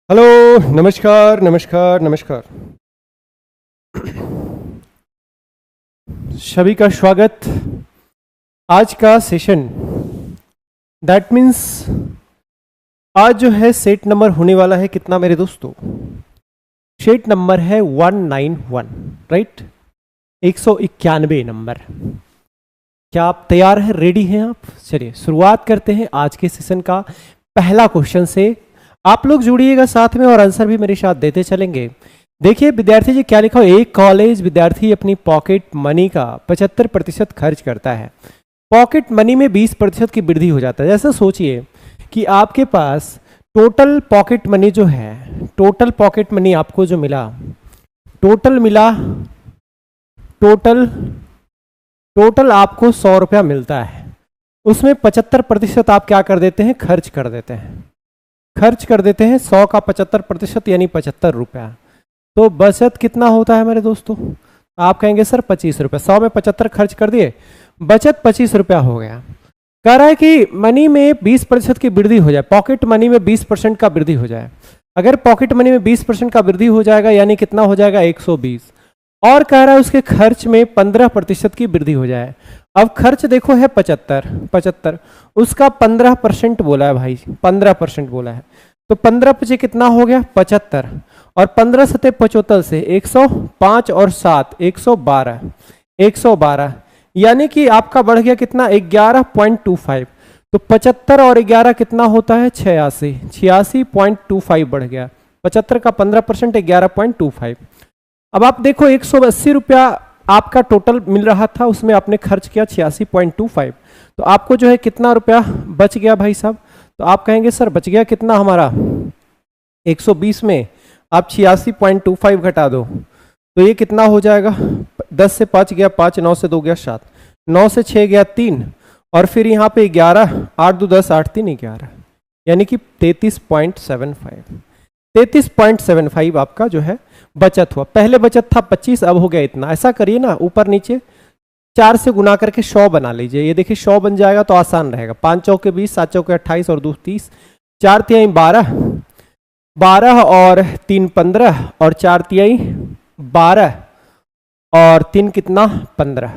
Hello, नमस्कार नमस्कार नमस्कार। सभी का स्वागत। आज का सेशन दैट मीन्स आज जो है सेट नंबर होने वाला है कितना मेरे दोस्तों? सेट नंबर है 191, राइट? 191 नंबर। क्या आप तैयार हैं, रेडी हैं आप? चलिए शुरुआत करते हैं आज के सेशन का पहला क्वेश्चन से। आप लोग जुड़िएगा साथ में और आंसर भी मेरे साथ देते चलेंगे। देखिए विद्यार्थी जी क्या लिखा हो, एक कॉलेज विद्यार्थी अपनी पॉकेट मनी का 75% खर्च करता है। पॉकेट मनी में 20% की वृद्धि हो जाता है। जैसे सोचिए कि आपके पास टोटल पॉकेट मनी जो है, टोटल पॉकेट मनी आपको जो मिला, टोटल आपको 100 रुपया मिलता है। उसमें 75% आप क्या कर देते हैं, खर्च कर देते हैं। 100 का 75% यानी 75 रुपया। तो बचत कितना होता है मेरे दोस्तों? आप कहेंगे सर 25 रुपये। 100 में 75 खर्च कर दिए, बचत 25 रुपया हो गया। कह रहा है कि मनी में 20% की वृद्धि हो जाए, पॉकेट मनी में 20% का वृद्धि हो जाए। अगर पॉकेट मनी में 20% का वृद्धि हो जाएगा यानी कितना हो जाएगा, 120। और कह रहा है उसके खर्च में 15% की वृद्धि हो जाए। अब खर्च देखो है 75, उसका 15% बोला है भाई, 15% बोला है। तो 15 पचे कितना हो गया, 75। और 15 सते 75 से 105 और 7 112 यानी कि आपका बढ़ गया कितना, 11.25। तो 75 और 11 कितना होता है, 86.25 बढ़ गया। 75 का 15% 11.25। अब आप देखो 180 रुपया आपका टोटल मिल रहा था, उसमें आपने खर्च किया 86.25। तो आपको जो है कितना रुपया बच गया भाई साहब? तो आप कहेंगे सर बच गया कितना हमारा, 120 में आप 86.25 घटा दो तो ये कितना हो जाएगा, 10 से 5 गया 5, 9 से 2 गया 7, 9 से 6 गया 3, और फिर यहाँ पे 11, 8 2 10 8 3 11, यानी कि 33.75 आपका जो है बचत हुआ। पहले बचत था 25, अब हो गया इतना। ऐसा करिए ना, ऊपर नीचे 4 से गुना करके 100 बना लीजिए। ये देखिए 100 बन जाएगा तो आसान रहेगा। 5 चौके 20, 7 चौके 28 और 2 30, 4 तिहाई 12 और 3 15 और 4 तिहाई 12 और 3 कितना, 15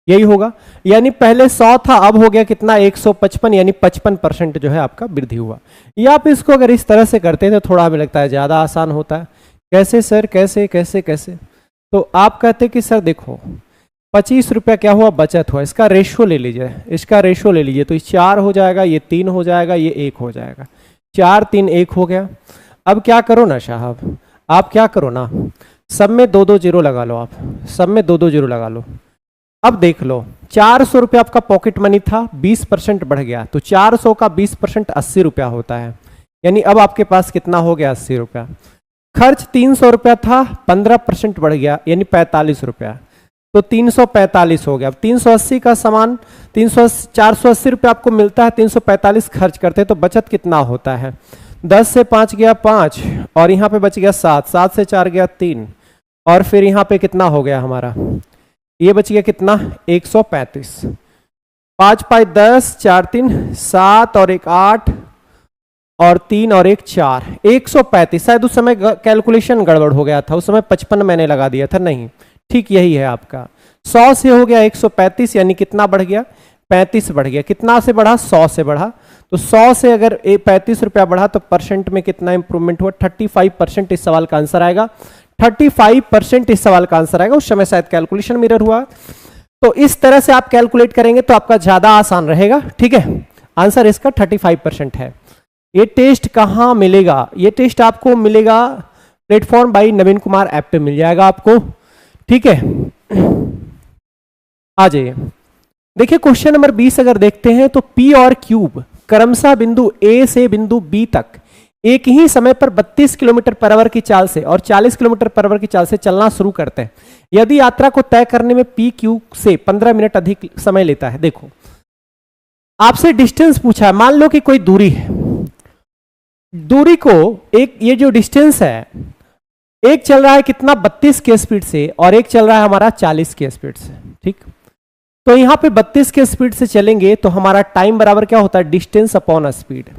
यही होगा। यानी पहले 100 था, अब हो गया कितना, 155, यानी 55% जो है आपका वृद्धि हुआ। या आप इसको अगर इस तरह से करते हैं तो थोड़ा हमें लगता है ज़्यादा आसान होता है। कैसे सर, कैसे कैसे कैसे? तो आप कहते कि सर देखो 25 रुपया क्या हुआ, बचत हुआ। इसका रेशो ले लीजिए, तो 4 हो जाएगा, ये 3 हो जाएगा, ये 1 हो जाएगा। 4 3 1 हो गया। अब क्या करो ना साहब, आप क्या करो ना, सब में 2 0 लगा लो। आप सब में 2 0 लगा लो। अब देख लो 400 रुपया आपका पॉकेट मनी था, 20% बढ़ गया। तो 400 का 20% 80 रुपया होता है। यानी अब आपके पास कितना हो गया, 80 रुपया। खर्च 300 रुपया था, 15% बढ़ गया यानी 45 रुपया। तो 345 हो गया। अब 380 का सामान 480 रुपया आपको मिलता है, 345 खर्च करते हैं तो बचत कितना होता है, 10 से 5 गया 5, और यहाँ पे बच गया 7, 7 से 4 गया 3, और फिर यहाँ पे कितना हो गया हमारा, ये बच गया कितना, 135। 5 5 10, 4 3 7 और 1 8 और 3 और 1 4, 135। शायद उस समय कैलकुलेशन गड़बड़ हो गया था, उस समय 55 मैंने लगा दिया था, नहीं ठीक यही है आपका। 100 से हो गया 135, यानी कितना बढ़ गया, 35 बढ़ गया। कितना से बढ़ा, 100 से बढ़ा। तो 100 से अगर 35 रुपया बढ़ा तो परसेंट में कितना इंप्रूवमेंट हुआ, 35% इस सवाल का आंसर आएगा। 35% इस सवाल का आंसर आएगा। उस समय शायद कैलकुलेशन मिरर हुआ। तो इस तरह से आप कैलकुलेट करेंगे तो आपका ज्यादा आसान रहेगा। ठीक है, आंसर इसका 35% है। ये टेस्ट कहाँ मिलेगा? ये टेस्ट आपको मिलेगा platform by Naveen Kumar app पे मिल जाएगा आपको। ठीक है, आ जाइए। देखिए क्वेश्चन नंबर 20 अगर देखते हैं तो P और क्यूब क्रमशः बिंदु A से बिंदु B तक एक ही समय पर 32 किलोमीटर पर आवर की चाल से और 40 किलोमीटर पर आवर की चाल से चलना शुरू करते हैं। यदि यात्रा को तय करने में P Q से 15 मिनट अधिक समय लेता है। देखो आपसे डिस्टेंस पूछा है, मान लो कि कोई दूरी है, दूरी को एक, ये जो डिस्टेंस है, एक चल रहा है कितना, 32 के स्पीड से, और एक चल रहा है हमारा 40 के स्पीड से। ठीक, तो यहां पे 32 के स्पीड से चलेंगे तो हमारा टाइम बराबर क्या होता है, डिस्टेंस अपॉन स्पीड।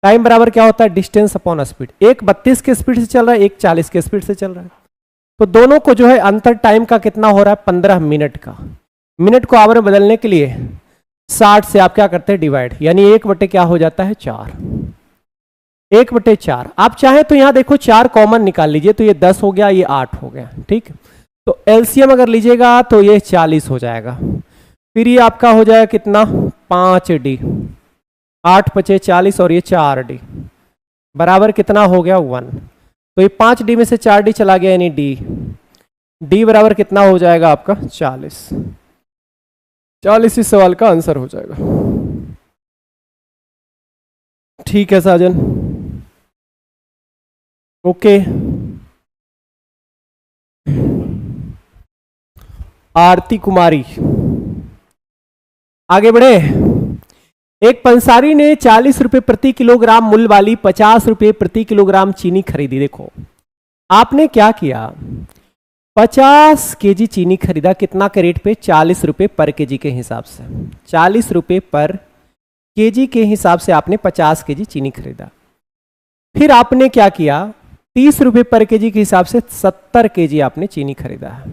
टाइम बराबर क्या होता है, डिस्टेंस अपॉन स्पीड। एक 32 के स्पीड से चल रहा है, एक 40 के स्पीड से चल रहा है, तो दोनों को जो है अंतर टाइम का कितना हो रहा है, 15 मिनट का। मिनट को आवर में बदलने के लिए 60 से आप क्या करते हैं, डिवाइड, यानी 1 बटे क्या हो जाता है, 4। 1/4। आप चाहे तो यहां देखो 4 कॉमन निकाल लीजिए, तो ये 10 हो गया, ये 8 हो गया, ठीक। तो एलसीएम अगर लीजिएगा तो ये 40 हो जाएगा। फिर ये आपका हो जाएगा कितना, 5D, 8×5 = 40 और ये 4D बराबर कितना हो गया, 1। तो ये 5D में से 4D चला गया, यानी D बराबर कितना हो जाएगा आपका, 40। 40 इस सवाल का आंसर हो जाएगा। ठीक है साजन, ओके। आरती कुमारी, आगे बढ़े। एक पंसारी ने 40 रुपए प्रति किलोग्राम मूल्य वाली 50 रुपए प्रति किलोग्राम चीनी खरीदी। देखो आपने क्या किया, 50 केजी चीनी खरीदा, कितना के रेट पे, 40 रुपए पर केजी के हिसाब से। 40 रुपए पर केजी के हिसाब से आपने 50 केजी चीनी खरीदा। फिर आपने क्या किया, 30 रुपए पर केजी के हिसाब से 70 केजी आपने चीनी खरीदा है।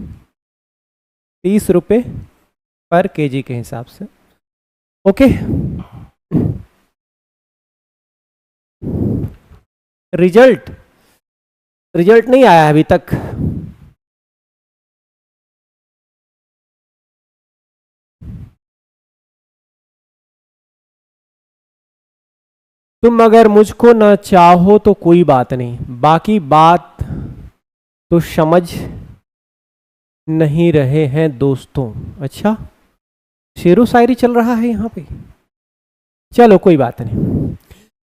30 रुपए पर केजी के हिसाब से, ओके। रिजल्ट नहीं आया अभी तक। तुम अगर मुझको न चाहो तो कोई बात नहीं, बाकी बात तो समझ नहीं रहे हैं दोस्तों। अच्छा, शेरो शायरी चल रहा है यहाँ पे, चलो कोई बात नहीं।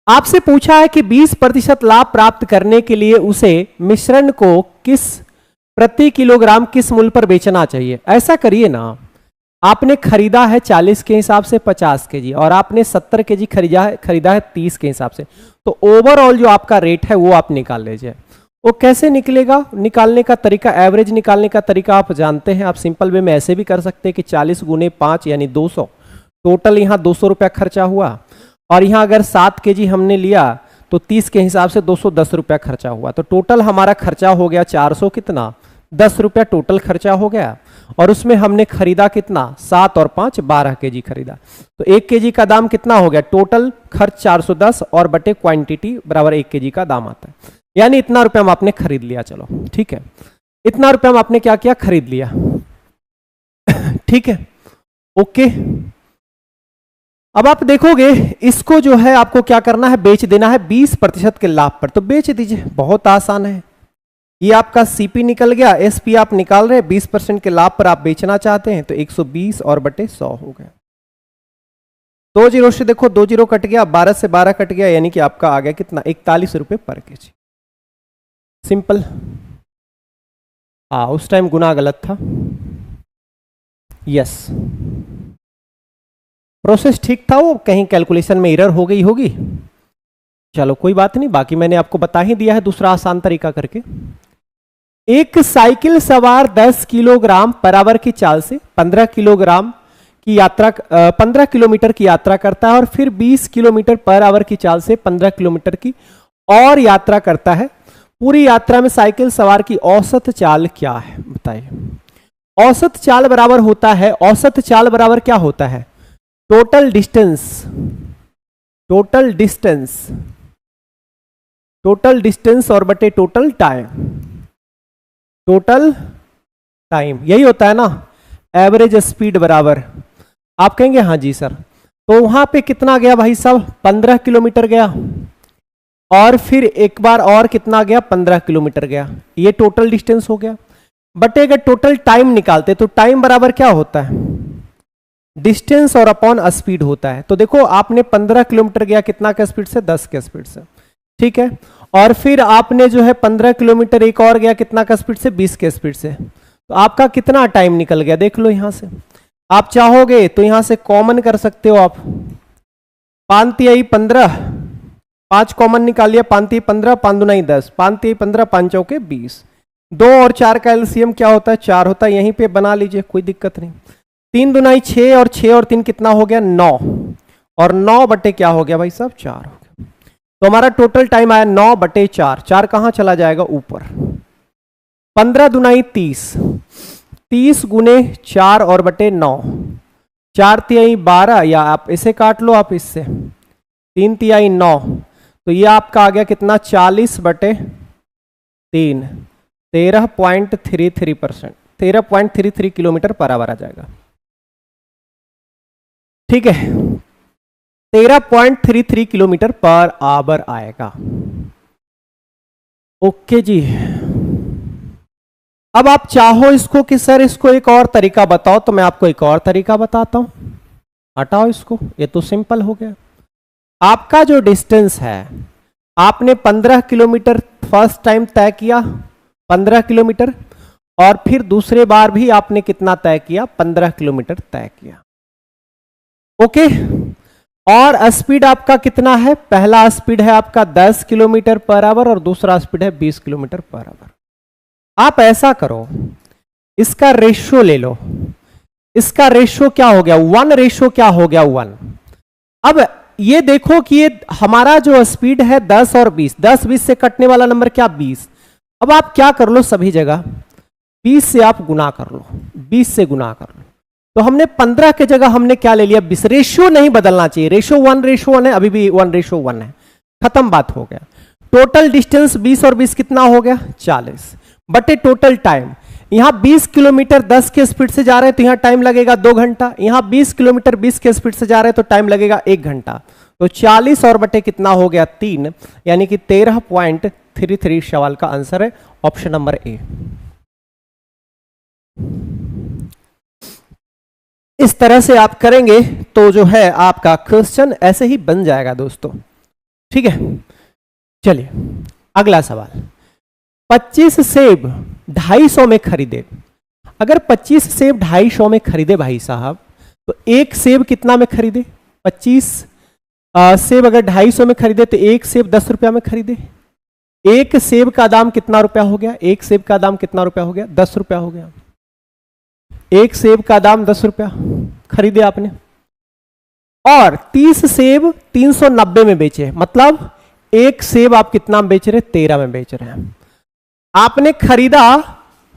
आपसे पूछा है कि 20% लाभ प्राप्त करने के लिए उसे मिश्रण को किस प्रति किलोग्राम किस मूल्य पर बेचना चाहिए। ऐसा करिए ना, आपने खरीदा है 40 के हिसाब से 50 केजी और आपने 70 केजी खरीदा है 30 के हिसाब से, तो ओवरऑल जो आपका रेट है वो आप निकाल लीजिए। वो कैसे निकलेगा, निकालने का तरीका, एवरेज निकालने का तरीका आप जानते हैं। आप सिंपल वे में ऐसे भी कर सकते हैं कि 40 × 5 यानी 200, टोटल यहाँ 200 रुपया खर्चा हुआ, और यहाँ अगर 7 केजी हमने लिया तो 30 के हिसाब से 210 रुपया खर्चा हुआ, तो टोटल हमारा खर्चा हो गया 400 कितना, 10 रुपया टोटल खर्चा हो गया। और उसमें हमने खरीदा कितना, 7 और 5 12 केजी खरीदा, तो 1 केजी का दाम कितना हो गया, टोटल खर्च 410 और बटे क्वांटिटी बराबर 1 केजी का दाम आता है, यानी इतना रुपया हम आपने खरीद लिया। चलो ठीक है, इतना रुपया हम आपने क्या किया, खरीद लिया। ठीक है, ओके। अब आप देखोगे इसको जो है आपको क्या करना है, बेच देना है 20% के लाभ पर, तो बेच दीजिए, बहुत आसान है। ये आपका सीपी निकल गया, एसपी आप निकाल रहे हैं, 20% के लाभ पर आप बेचना चाहते हैं, तो 120 और बटे 100 हो गया। 2 जीरो से देखो, 2 जीरो कट गया, 12 से 12 कट गया, यानी कि आपका आ गया कितना, 41 रुपए पर केजी। सिंपल। उस टाइम गुना गलत था, यस। प्रोसेस ठीक था, वो कहीं कैलकुलेशन में एरर हो गई होगी, चलो कोई बात नहीं, बाकी मैंने आपको बता ही दिया है दूसरा आसान तरीका करके। एक साइकिल सवार 10 किलोग्राम पर आवर की चाल से 15 किलोमीटर की यात्रा करता है और फिर 20 किलोमीटर पर आवर की चाल से 15 किलोमीटर की और यात्रा करता है। पूरी यात्रा में साइकिल सवार की औसत चाल क्या है, बताइए। औसत चाल बराबर होता है, औसत चाल बराबर क्या होता है, टोटल डिस्टेंस और बटे टोटल टाइम, यही होता है ना। एवरेज स्पीड बराबर, आप कहेंगे हाँ जी सर, तो वहां पे कितना गया भाई साहब, 15 किलोमीटर गया, और फिर एक बार और कितना गया, 15 किलोमीटर गया, ये टोटल डिस्टेंस हो गया। बट अगर टोटल टाइम निकालते तो टाइम बराबर क्या होता है, डिस्टेंस और अपॉन स्पीड होता है। तो देखो आपने 15 किलोमीटर गया कितना के स्पीड से, 10 के स्पीड से, ठीक है। और फिर आपने जो है 15 किलोमीटर एक और गया कितना का स्पीड से, 20 के स्पीड से, तो आपका कितना टाइम निकल गया, देख लो यहां से। आप चाहोगे तो यहां से कॉमन कर सकते हो आप, 5×3 15, 5 कॉमन निकाल लिया, 5×3 15, 5×2 10, 5×3 15, 5×4 20, 2 और 4 का एलसीएम क्या होता है, 4 होता है, यहीं पे बना लीजिए, कोई दिक्कत नहीं। 3×2 6 और 6 और 3 कितना हो गया, 9, और 9 बटे क्या हो गया भाई साहब, 4 हो गया। तो हमारा टोटल टाइम आया 9/4, 4 कहां चला जाएगा ऊपर, 15 दुनाई 30, 30 गुने 4 और बटे 9, 4 तिहाई 12, या आप इसे काट लो आप इससे, 3 तिहाई 9, तो ये आपका आ गया कितना 40/3, 13.33%, 13.33 किलोमीटर पर आवर आ जाएगा। ठीक है, 13.33 किलोमीटर पर आवर आएगा। ओके जी, अब आप चाहो इसको कि सर इसको एक और तरीका बताओ, तो मैं आपको एक और तरीका बताता हूं। हटाओ इसको, ये तो सिंपल हो गया। आपका जो डिस्टेंस है, आपने 15 किलोमीटर फर्स्ट टाइम तय किया, 15 किलोमीटर, और फिर दूसरे बार भी आपने कितना तय किया, 15 किलोमीटर तय किया। ओके, और स्पीड आपका कितना है, पहला स्पीड है आपका 10 किलोमीटर पर आवर और दूसरा स्पीड है 20 किलोमीटर पर आवर। आप ऐसा करो, इसका रेशियो ले लो, इसका रेशियो क्या हो गया, 1 रेशियो क्या हो गया 1। अब ये देखो कि ये हमारा जो स्पीड है 10 और 20, 10-20 से कटने वाला नंबर क्या 20। अब आप क्या कर लो, सभी जगह 20 से आप गुना कर लो, 20 से गुना कर लो। तो हमने 15 के जगह हमने क्या ले लिया 20। रेशियो नहीं बदलना चाहिए, रेशियो 1 है, अभी भी 1:1 है, खत्म बात हो गया। टोटल डिस्टेंस 20 और 20 कितना हो गया 40, बटे टोटल टाइम। यहां 20 किलोमीटर 10 के स्पीड से जा रहे हैं तो यहां टाइम लगेगा 2 घंटा, यहां 20 किलोमीटर 20 के स्पीड से जा रहे हैं तो टाइम लगेगा 1 घंटा। तो 40 और बटे कितना हो गया 3, यानी कि 13.33 सवाल का आंसर है ऑप्शन नंबर ए। इस तरह से आप करेंगे तो जो है आपका क्वेश्चन ऐसे ही बन जाएगा दोस्तों। ठीक है, चलिए अगला सवाल। 25 सेब 250 में खरीदे। अगर 25 सेब 250 में खरीदे भाई साहब, तो एक सेब कितना में खरीदे, 25 सेब अगर 250 में खरीदे तो एक सेब 10 रुपया में खरीदे। एक सेब का दाम कितना रुपया हो गया, एक सेब का दाम कितना रुपया हो गया 10 रुपया हो गया। एक सेब का दाम 10 रुपया खरीदे आपने, और 30 सेब 390 में बेचे, मतलब एक सेब आप कितना में बेच रहे, 13 में बेच रहे हैं। आपने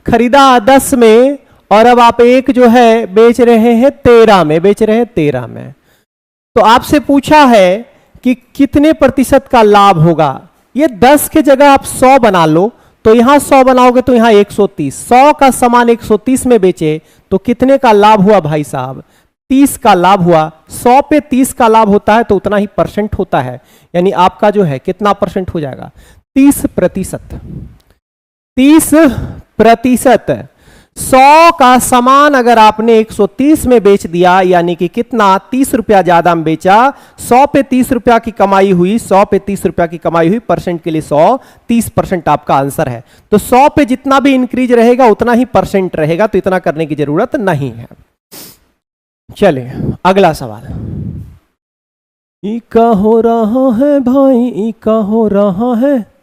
खरीदा 10 में, और अब आप एक जो है बेच रहे हैं 13 में, बेच रहे हैं 13 में। तो आपसे पूछा है कि कितने प्रतिशत का लाभ होगा। ये 10 के जगह आप 100 बना लो, तो यहां 100 बनाओगे तो यहां 130, 100 का सामान 130 में बेचे तो कितने का लाभ हुआ भाई साहब, 30 का लाभ हुआ। 100 पे 30 का लाभ होता है तो उतना ही परसेंट होता है, यानी आपका जो है कितना परसेंट हो जाएगा 30%। 30%। 100 का सामान अगर आपने 130 में बेच दिया, यानी कि कितना 30 रुपया ज्यादा में बेचा, 100 पे 30 रुपया की कमाई हुई, 100 पे 30 रुपया की कमाई हुई, परसेंट के लिए 100, 30% आपका आंसर है। तो 100 पे जितना भी इंक्रीज रहेगा उतना ही परसेंट रहेगा, तो इतना करने की जरूरत नहीं है। चलिए अगला सवाल। ई का हो रहा है भाई, ई का हो रहा है।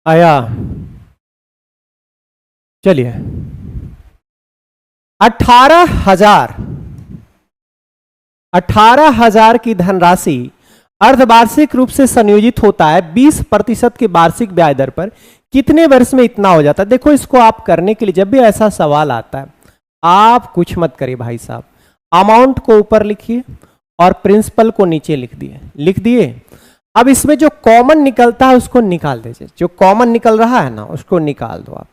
आया, चलिए 18,000 की धनराशि अर्धवार्षिक रूप से संयोजित होता है 20% की वार्षिक ब्याज दर पर, कितने वर्ष में इतना हो जाता है। देखो इसको आप करने के लिए जब भी ऐसा सवाल आता है, आप कुछ मत करिए भाई साहब, अमाउंट को ऊपर लिखिए और प्रिंसिपल को नीचे लिख दिए। अब इसमें जो कॉमन निकलता है उसको निकाल दीजिए, जो कॉमन निकल रहा है ना उसको निकाल दो।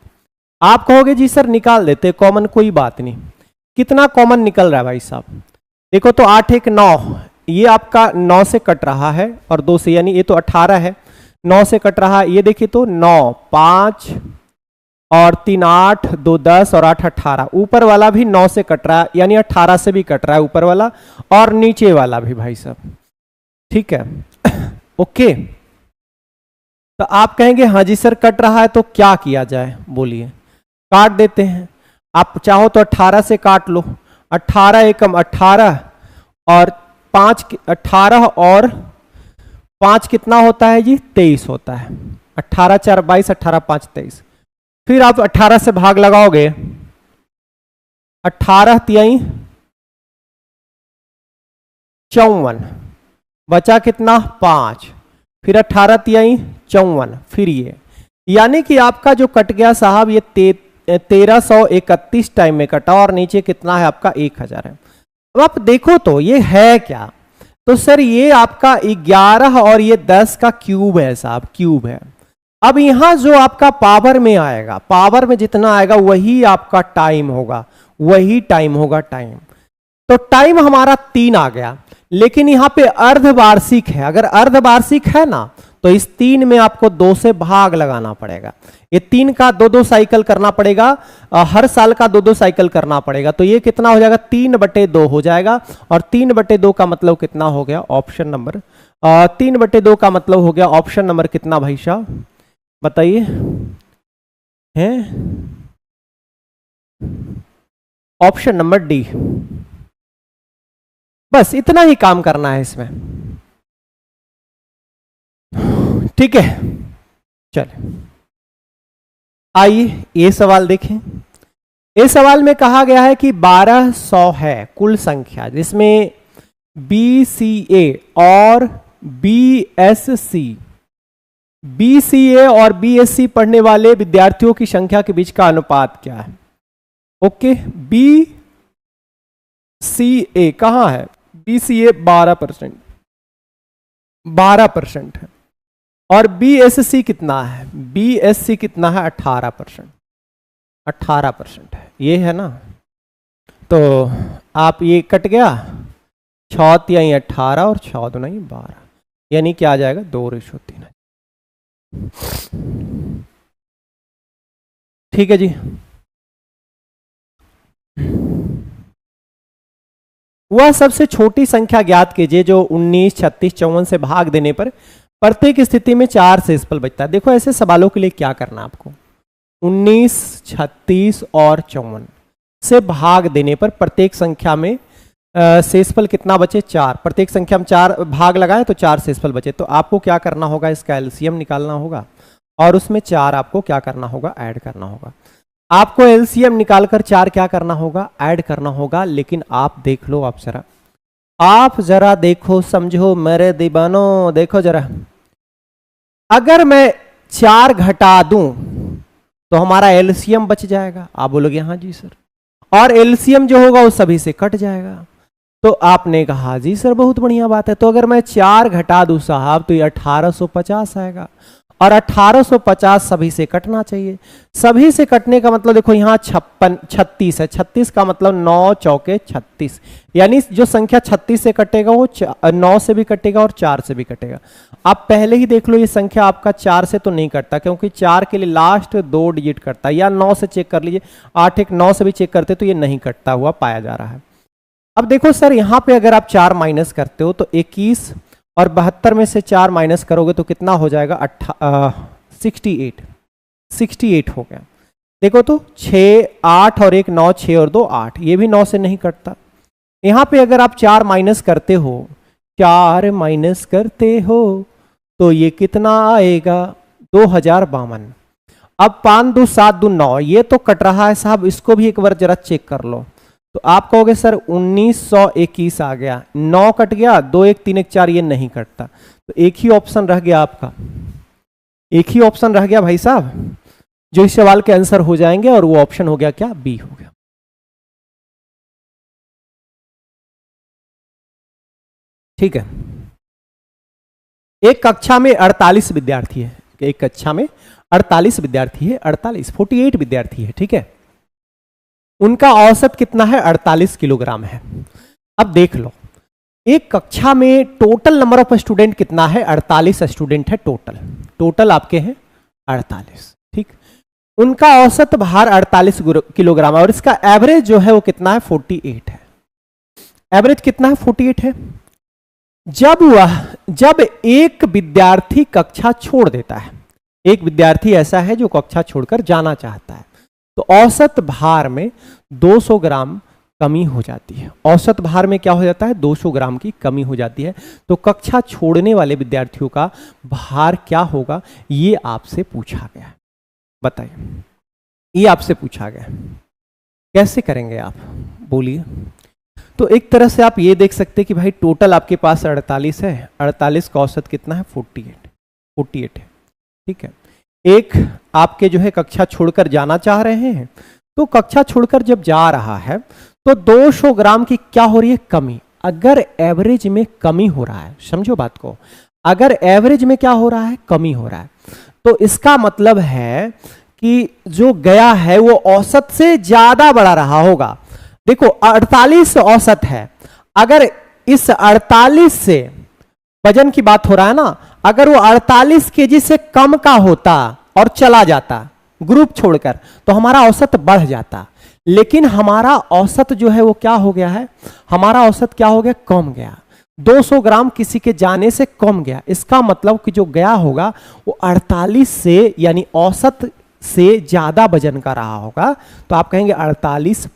आप कहोगे जी सर निकाल देते कॉमन, कोई बात नहीं। कितना कॉमन निकल रहा है भाई साहब, देखो तो 8 1 9, ये आपका 9 से कट रहा है और 2 से, यानी ये तो 18 है, 9 से कट रहा है, ये देखिए तो 9 5 और 3 8 2 10 और 8 18, ऊपर वाला भी 9 से कट रहा है, यानी 18 से भी कट रहा है ऊपर वाला, और नीचे वाला भी भाई साहब। ठीक है ओके, तो आप कहेंगे हाँ जी सर कट रहा है तो क्या किया जाए, बोलिए। काट देते हैं। आप चाहो तो 18 से काट लो, 18 एकम 18 और 5 18 और 5 कितना होता है जी 23 होता है। 18 4 22, 18 5 23। फिर आप 18 से भाग लगाओगे, 18 तिहाई 54, बचा कितना 5, फिर 18 तिहाई 54, फिर ये, यानी कि आपका जो कट गया साहब ये 1331 टाइम में कटा और नीचे कितना है आपका 1000 है। अब आप देखो तो ये है क्या, तो सर ये आपका 11 और ये 10 का क्यूब है साहब, क्यूब है। अब यहां जो आपका पावर में आएगा, पावर में जितना आएगा वही आपका टाइम होगा, वही टाइम होगा टाइम। तो टाइम हमारा 3 आ गया, लेकिन यहां पे अर्धवार्षिक है। अगर अर्धवार्षिक है ना तो इस 3 में आपको 2 से भाग लगाना पड़ेगा। ये 3 का 2-2 साइकिल करना पड़ेगा, हर साल का 2-2 साइकिल करना पड़ेगा। तो ये कितना हो जाएगा 3/2 हो जाएगा। और 3/2 का मतलब कितना हो गया, ऑप्शन नंबर 3/2 का मतलब हो गया ऑप्शन नंबर कितना भाई साहब बताइए, हैं ऑप्शन नंबर डी। बस इतना ही काम करना है इसमें, ठीक है। चलिए आइए ये सवाल देखें। इस सवाल में कहा गया है कि 1200 है कुल संख्या, जिसमें BCA और BSc और BSc पढ़ने वाले विद्यार्थियों की संख्या के बीच का अनुपात क्या है। ओके, BCA कहां है, BCA 12% है और BSc कितना है, BSc कितना है 18% है, ये है ना। तो आप ये कट गया, 6 तिहाई 18 और 6 दूनी 12, यानी क्या आ जाएगा 2:3। ठीक है जी। वह सबसे छोटी संख्या ज्ञात कीजिए जो 19, 36, 54 से भाग देने पर प्रत्येक स्थिति में 4 शेषफल बचता है। देखो ऐसे सवालों के लिए क्या करना आपको, 19, 36 और 54 से भाग देने पर प्रत्येक संख्या में शेषफल कितना बचे 4। प्रत्येक संख्या में 4 भाग लगाए तो 4 शेषफल बचे। तो आपको क्या करना होगा, इसका एलसीएम निकालना होगा और उसमें 4 आपको क्या करना होगा, ऐड करना होगा। आपको एलसीएम निकालकर 4 क्या करना होगा, ऐड करना होगा। लेकिन आप देख लो, आप जरा देखो, समझो मेरे दीवानो, देखो जरा, अगर मैं 4 घटा दूं तो हमारा एलसीएम बच जाएगा। आप बोलोगे हाँ जी सर, और एलसीएम जो होगा वो सभी से कट जाएगा। तो आपने कहा जी सर बहुत बढ़िया बात है। तो अगर मैं 4 घटा दूं साहब तो ये 1850 आएगा, और 1850 सभी से कटना चाहिए। सभी से कटने का मतलब देखो यहाँ 36 है, 36 का मतलब 9 चौके 36, यानी जो संख्या 36 से कटेगा वो 9 से भी कटेगा और 4 से भी कटेगा। आप पहले ही देख लो ये संख्या आपका 4 से तो नहीं कटता, क्योंकि 4 के लिए लास्ट 2 डिजिट कटता है, या 9 से चेक कर लीजिए, 8 1 9 से भी चेक करते तो ये नहीं कटता हुआ पाया जा रहा है। अब देखो सर यहाँ पे अगर आप 4 माइनस करते हो तो 21 और 72 में से 4 माइनस करोगे तो कितना हो जाएगा 68 हो गया। देखो तो 6 8 और 1 9, 6 और 2 8, ये भी 9 से नहीं कटता। यहाँ पे अगर आप 4 माइनस करते हो, 4 माइनस करते हो तो ये कितना आएगा 2052। अब 5 2 7 2 9, ये तो कट रहा है साहब, इसको भी एक बार जरा चेक कर लो। तो आप कहोगे सर 1921 आ गया, 9 कट गया, 2 1 3 1 4, ये नहीं कटता। तो एक ही ऑप्शन रह गया आपका, एक ही ऑप्शन रह गया भाई साहब जो इस सवाल के आंसर हो जाएंगे, और वो ऑप्शन हो गया क्या, बी हो गया। ठीक है, एक कक्षा में 48 विद्यार्थी है, एक कक्षा में 48 विद्यार्थी है, 48 विद्यार्थी है, ठीक है। उनका औसत कितना है 48 किलोग्राम है। अब देख लो, एक कक्षा में टोटल नंबर ऑफ स्टूडेंट कितना है, 48 स्टूडेंट है टोटल आपके हैं 48, ठीक। उनका औसत भार 48 किलोग्राम है, और इसका एवरेज जो है वो कितना है 48 है। एवरेज कितना है 48 है। जब एक विद्यार्थी कक्षा छोड़ देता है, एक विद्यार्थी ऐसा है जो कक्षा छोड़कर जाना चाहता है, तो औसत भार में 200 ग्राम कमी हो जाती है। औसत भार में क्या हो जाता है, 200 ग्राम की कमी हो जाती है। तो कक्षा छोड़ने वाले विद्यार्थियों का भार क्या होगा, ये आपसे पूछा गया है। बताइए, ये आपसे पूछा गया है, कैसे करेंगे आप, बोलिए। तो एक तरह से आप ये देख सकते हैं कि भाई टोटल आपके पास 48 है, 48 का औसत कितना है, 48 है, ठीक है। एक आपके जो है कक्षा छोड़कर जाना चाह रहे हैं, तो कक्षा छोड़कर जब जा रहा है तो 200 ग्राम की क्या हो रही है, कमी। अगर एवरेज में कमी हो रहा है, समझो बात को, अगर एवरेज में क्या हो रहा है, कमी हो रहा है, तो इसका मतलब है कि जो गया है वो औसत से ज्यादा बड़ा रहा होगा। देखो 48 औसत है, अगर इस 48 से वजन की बात हो रहा है ना, अगर वो 48 केजी से कम का होता और चला जाता ग्रुप छोड़कर, तो हमारा औसत बढ़ जाता। लेकिन हमारा औसत जो है वो क्या हो गया है, हमारा औसत क्या हो गया, कम गया। 200 ग्राम किसी के जाने से कम गया। इसका मतलब कि जो गया होगा वो 48 से यानी औसत से ज्यादा वजन का रहा होगा। तो आप कहेंगे 48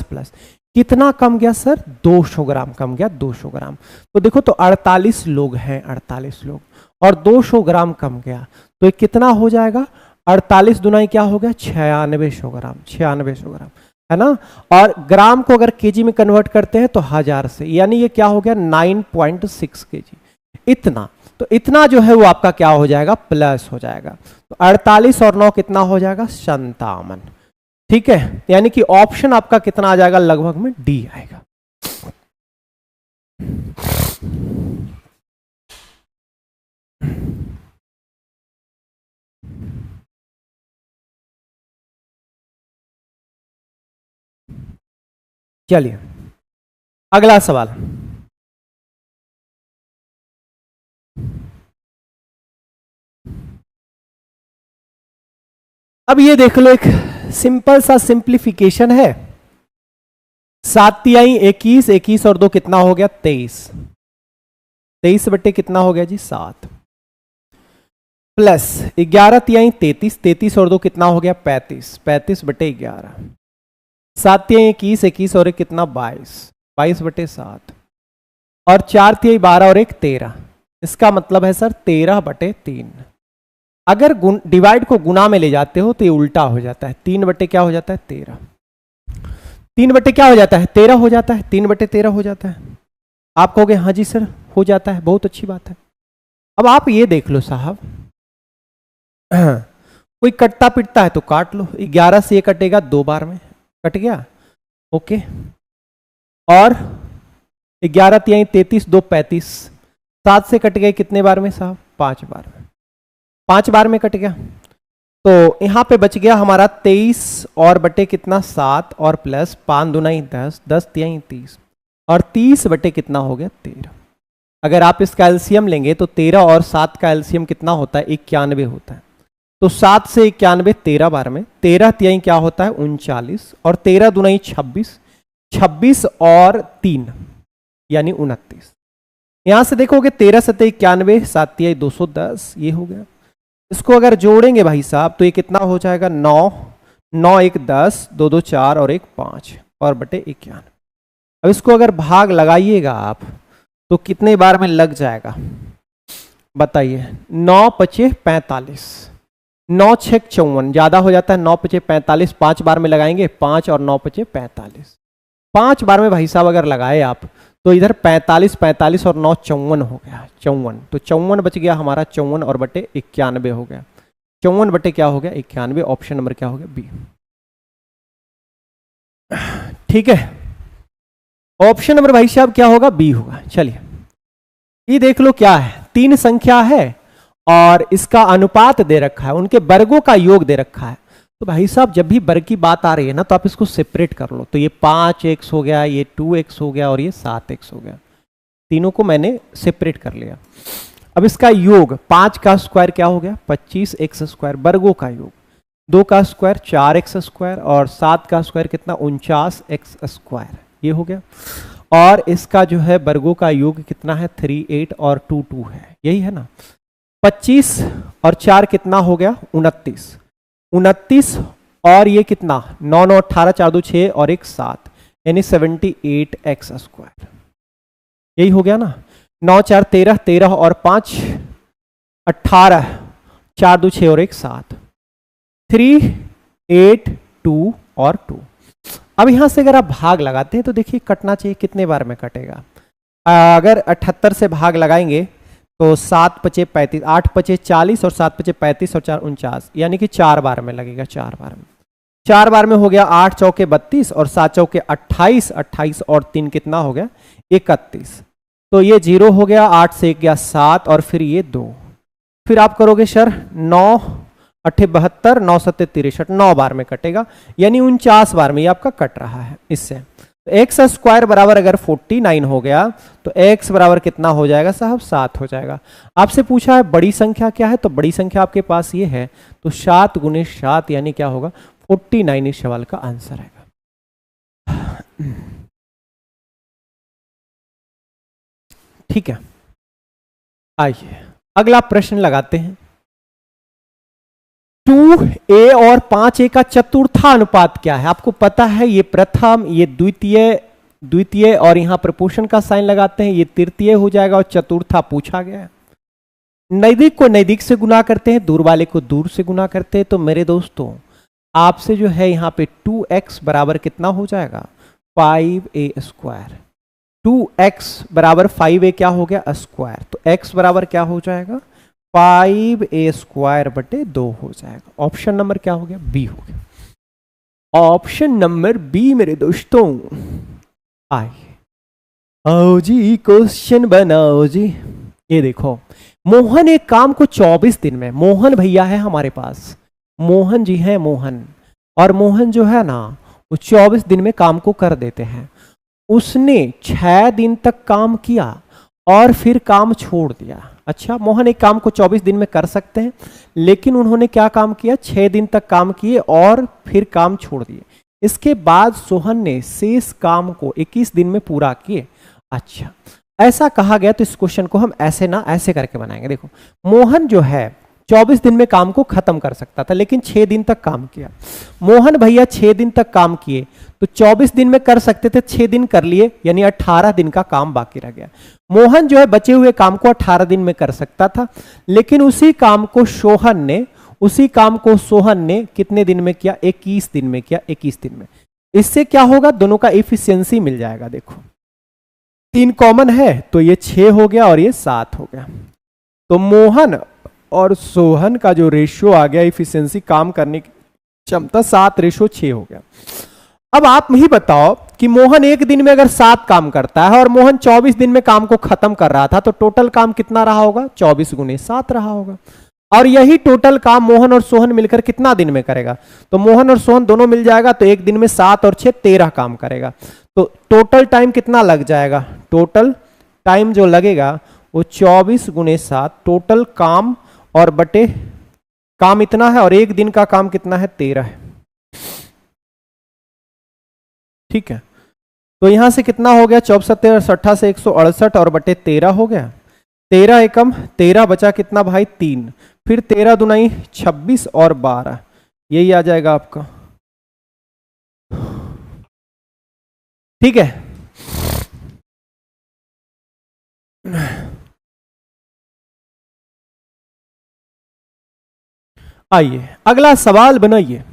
प्लस कितना कम गया सर, 200 ग्राम कम गया, 200 ग्राम। तो देखो, तो 48 लोग हैं, 48 लोग, और 200 ग्राम कम गया, तो ये कितना हो जाएगा, 48 दुनाई क्या हो गया, 9600 ग्राम, 9600 ग्राम, है ना। और ग्राम को अगर केजी में कन्वर्ट करते हैं तो 1000 से, यानी ये क्या हो गया, 9.6 केजी, इतना। तो इतना जो है वो आपका क्या हो जाएगा, प्लस हो जाएगा। तो 48 और 9 कितना हो जाएगा, 57, ठीक है। यानी कि ऑप्शन आपका कितना आ जाएगा, लगभग में डी आएगा। चलिए अगला सवाल। अब ये देख लो, एक सिंपल सा सिंप्लीफिकेशन है। 7 तिहाई 21, 21 और 2 कितना हो गया, 23, 23 बटे कितना हो गया जी, 7, प्लस 11 तिहाई 33, 33 और 2 कितना हो गया, 35, 35 बटे 11, 7 तिहाई 21, 21 और 1 कितना, 22, 22 बटे 7, और 4 तिहाई 12 और 1 13। इसका मतलब है सर 13 बटे 3। अगर डिवाइड को गुना में ले जाते हो तो ये उल्टा हो जाता है, 3 बटे क्या हो जाता है, 13, 3 बटे क्या हो जाता है, 13 हो जाता है, 3 बटे 13 हो जाता है। आप कहोगे हाँ जी सर हो जाता है, बहुत अच्छी बात है। अब आप ये देख लो साहब, कोई कटता पिटता है तो काट लो, 11 से ये कटेगा 2 बार में, कट गया, ओके। और 11 तिहाई 33, 2 35, 7 से कट गए कितने बार में साहब, 5 बार में, 5 बार में कट गया। तो यहां पे बच गया हमारा 23 और बटे कितना, 7, और प्लस 5 दुनाई 10, 10 तिहाई 30, और 30 बटे कितना हो गया, 13। अगर आप इसका एलसीएम लेंगे तो 13 और 7 का एलसीएम कितना होता है, 91 होता है। तो 7 से 91 13 बार में, 13 तिहाई क्या होता है, 39, और 13 दुनाई 26, 26 और 3 यानी 29। यहां से देखोगे 13 सते 91, 7 तिहाई 210, ये हो गया। इसको अगर जोड़ेंगे भाई साहब तो ये कितना हो जाएगा, 9, 9 1 10, 2 2 4 और 1 5, और बटे 91। अब इसको अगर भाग लगाइएगा आप तो कितने बार में लग जाएगा, बताइए। 9 पचे 45, 9 6 54, ज्यादा हो जाता है, 9 पचे 45, 5 बार में लगाएंगे, 5 और 9 पचे 45, 5 बार में भाई साहब अगर लगाए आप तो इधर 45 45 और 9 54 हो गया, 54। तो 54 बच गया हमारा, 54 और बटे 91 हो गया, 54 बटे क्या हो गया, 91। ऑप्शन नंबर क्या हो गया, बी। ठीक है, ऑप्शन नंबर भाई साहब क्या होगा, बी होगा। चलिए ये देख लो क्या है, 3 संख्या है और इसका अनुपात दे रखा है, उनके वर्गों का योग दे रखा है। तो भाई साहब जब भी वर्ग की बात आ रही है ना तो आप इसको सेपरेट कर लो। तो ये 5x हो गया, ये 2x हो गया और ये 7x हो गया, तीनों को मैंने सेपरेट कर लिया। अब इसका योग 5 का स्क्वायर क्या हो गया, 25x स्क्वायर, वर्गों का योग, 2 का स्क्वायर 4x स्क्वायर, और 7 का स्क्वायर कितना, 49x स्क्वायर, ये हो गया। और इसका जो है वर्गों का योग कितना है, 3 8 और 2 2 है, यही है ना। 25 और 4 कितना हो गया, 29, 29 और ये कितना 9 9 18 4 2 6 और 1 7 यानी 78x²। यही हो गया ना। 9 4 13 13 और 5 18 4 2 6 और 1 7 3 8 2 और 2। अब यहां से अगर आप भाग लगाते हैं तो देखिए कटना चाहिए, कितने बार में कटेगा। अगर 78 से भाग लगाएंगे तो 7 पचे 35, 8 पचे 40 और 7 पचे 35 और 4 49 यानी कि 4 बार में लगेगा। 4 बार में, 4 बार में हो गया 8 चौके 32 और 7 चौके 28, 28 और 3 कितना हो गया 31। तो ये 0 हो गया, 8 से 1 गया 7 और फिर ये 2। फिर आप करोगे सर 9 8 72 9 7 63, 9 बार में कटेगा यानी 49 बार में ये आपका कट रहा है। इससे x² बराबर अगर 49 हो गया तो x बराबर कितना हो जाएगा साहब 7 हो जाएगा। आपसे पूछा है बड़ी संख्या क्या है, तो बड़ी संख्या आपके पास ये है, तो 7 गुने 7 यानी क्या होगा 49 इस सवाल का आंसर है। ठीक है, आइए अगला प्रश्न लगाते हैं। 2a और 5a का चतुर्थानुपात क्या है? आपको पता है ये प्रथम, ये द्वितीय और यहां प्रपोर्शन का साइन लगाते हैं, ये तृतीय हो जाएगा और चतुर्था पूछा गया है। नजदीक को नजदीक से गुना करते हैं, दूर वाले को दूर से गुना करते हैं। तो मेरे दोस्तों आपसे जो है यहां पे 2x बराबर कितना हो जाएगा 5a²। 2x बराबर 5a क्या हो गया स्क्वायर, तो x बराबर क्या हो जाएगा 5a² बटे 2 हो जाएगा। ऑप्शन नंबर क्या हो गया बी हो गया। ऑप्शन नंबर बी मेरे दोस्तों। आइए आओ जी क्वेश्चन बनाओ जी। ये देखो मोहन एक काम को 24 दिन में, मोहन भैया है हमारे पास, मोहन जी हैं मोहन, और मोहन जो है ना वो 24 दिन में काम को कर देते हैं। उसने 6 दिन तक काम किया और फिर काम छोड़ दिया। अच्छा, मोहन एक काम को 24 दिन में कर सकते हैं, लेकिन उन्होंने क्या काम किया 6 दिन तक काम किए और फिर काम छोड़ दिए। इसके बाद सोहन ने शेष काम को 21 दिन में पूरा किए। अच्छा, ऐसा कहा गया तो इस क्वेश्चन को हम ऐसे ना ऐसे करके बनाएंगे। देखो मोहन जो है 24 दिन में काम को खत्म कर सकता था, लेकिन 6 दिन तक काम किया। मोहन भैया 6 दिन तक काम किए तो 24 दिन में कर सकते थे, 6 दिन कर लिए यानी 18 दिन का काम बाकी रह गया। मोहन जो है बचे हुए काम को 18 दिन में कर सकता था, लेकिन उसी काम को सोहन ने कितने दिन में किया 21 दिन में किया, 21 दिन में। इससे क्या होगा दोनों का एफिशिएंसी मिल जाएगा। देखो 3 कॉमन है तो ये 6 हो गया और ये 7 हो गया। तो मोहन और सोहन का जो रेशियो आ गया एफिशिएंसी काम करने की क्षमता 7:6 हो गया। अब आप ही बताओ कि मोहन एक दिन में अगर 7 काम करता है और मोहन 24 दिन में काम को खत्म कर रहा था, तो टोटल काम कितना रहा होगा 24 गुने 7 रहा होगा। और यही टोटल काम मोहन और सोहन मिलकर कितना दिन में करेगा, तो मोहन और सोहन दोनों मिल जाएगा तो एक दिन में 7 और 6 13 काम करेगा। तो टोटल टाइम कितना लग जाएगा, टोटल टाइम जो लगेगा वो 24 गुने 7 टोटल काम और बटे काम इतना है और एक दिन का काम कितना है 13 है। ठीक है, तो यहां से कितना हो गया 24 17 60 से 168 और बटे 13 हो गया। 13 एकम 13 बचा कितना भाई 3, फिर 13 दुनाई 26 और 12 यही आ जाएगा आपका। ठीक है, आइए अगला सवाल बनाइए।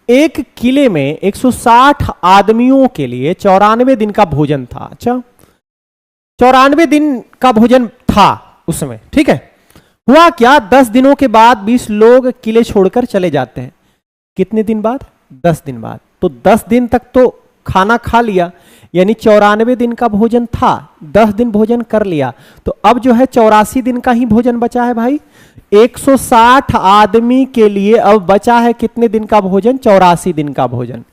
एक किले में 160 आदमियों के लिए 94 दिन का भोजन था। अच्छा, 94 दिन का भोजन था उसमें। ठीक है, हुआ क्या 10 दिनों के बाद 20 लोग किले छोड़कर चले जाते हैं। कितने दिन बाद 10 दिन बाद। तो 10 दिन तक तो खाना खा लिया, यानी 94 दिन का भोजन था, 10 दिन भोजन कर लिया, तो अब जो है 84 दिन का ही भोजन बचा है भाई। 160 आदमी के लिए अब बचा है कितने दिन का भोजन 84 दिन का भोजन।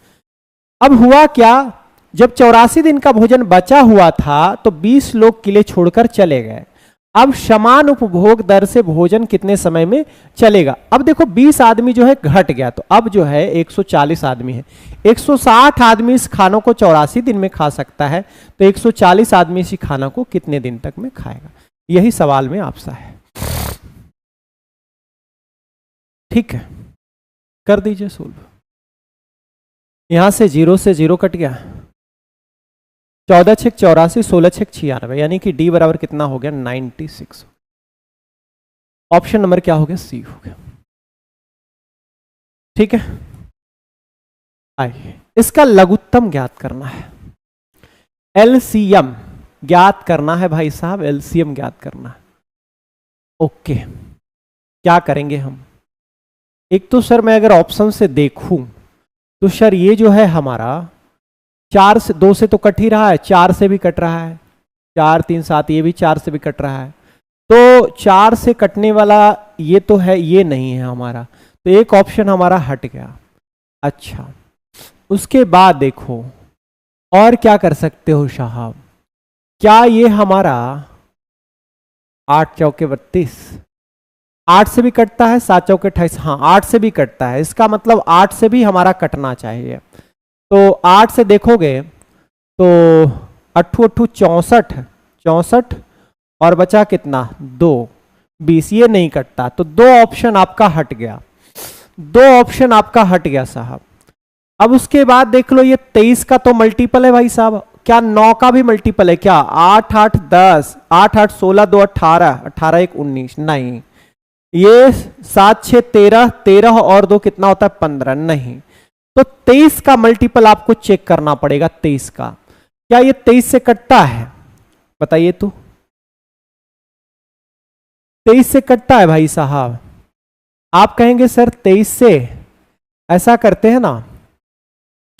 अब हुआ क्या, जब 84 दिन का भोजन बचा हुआ था तो 20 लोग किले छोड़कर चले गए। अब समान उपभोग दर से भोजन कितने समय में चलेगा। अब देखो 20 आदमी जो है घट गया, तो अब जो है 140 आदमी है। 160 आदमी इस खानों को 84 दिन में खा सकता है, तो 140 आदमी इसी खाना को कितने दिन तक में खाएगा, यही सवाल में आपसे है। ठीक है, कर दीजिए सोल्व। यहां से 0 कट गया, 14 छक 84, 16 छक 96, यानी कि डी बराबर कितना हो गया 96। ऑप्शन नंबर क्या हो गया, सी हो गया। ठीक है, आइए इसका लघुत्तम ज्ञात करना है, एलसीएम ज्ञात करना है भाई साहब, एलसीएम ज्ञात करना है। ओके, क्या करेंगे हम, एक तो सर मैं अगर ऑप्शन से देखूं तो सर ये जो है हमारा 4 से 2 से तो कट ही रहा है, 4 से भी कट रहा है, 4 3 7, ये भी 4 से भी कट रहा है, तो 4 से कटने वाला ये तो है, ये नहीं है हमारा, तो एक ऑप्शन हमारा हट गया। अच्छा, उसके बाद देखो और क्या कर सकते हो साहब, क्या ये हमारा 8 चौके 32, 8 से भी कटता है, 7 चौके 28, हाँ 8 से भी कटता है, इसका मतलब 8 से भी हमारा कटना चाहिए। तो 8 से देखोगे तो 8 8 64, 64 और बचा कितना 2, 20, ये नहीं कटता, तो 2 ऑप्शन आपका हट गया, 2 ऑप्शन आपका हट गया साहब। अब उसके बाद देख लो ये 23 का तो मल्टीपल है भाई साहब, क्या 9 का भी मल्टीपल है क्या, 8 8 10, 8 8 16, 2 18, 18 1 19, नहीं, ये 7 6 13, 13 और 2 कितना होता है 15, नहीं, तो 23 का मल्टीपल आपको चेक करना पड़ेगा, 23 का, क्या ये 23 से कटता है, बताइए तो, 23 से कटता है भाई साहब। आप कहेंगे सर 23 से ऐसा करते हैं ना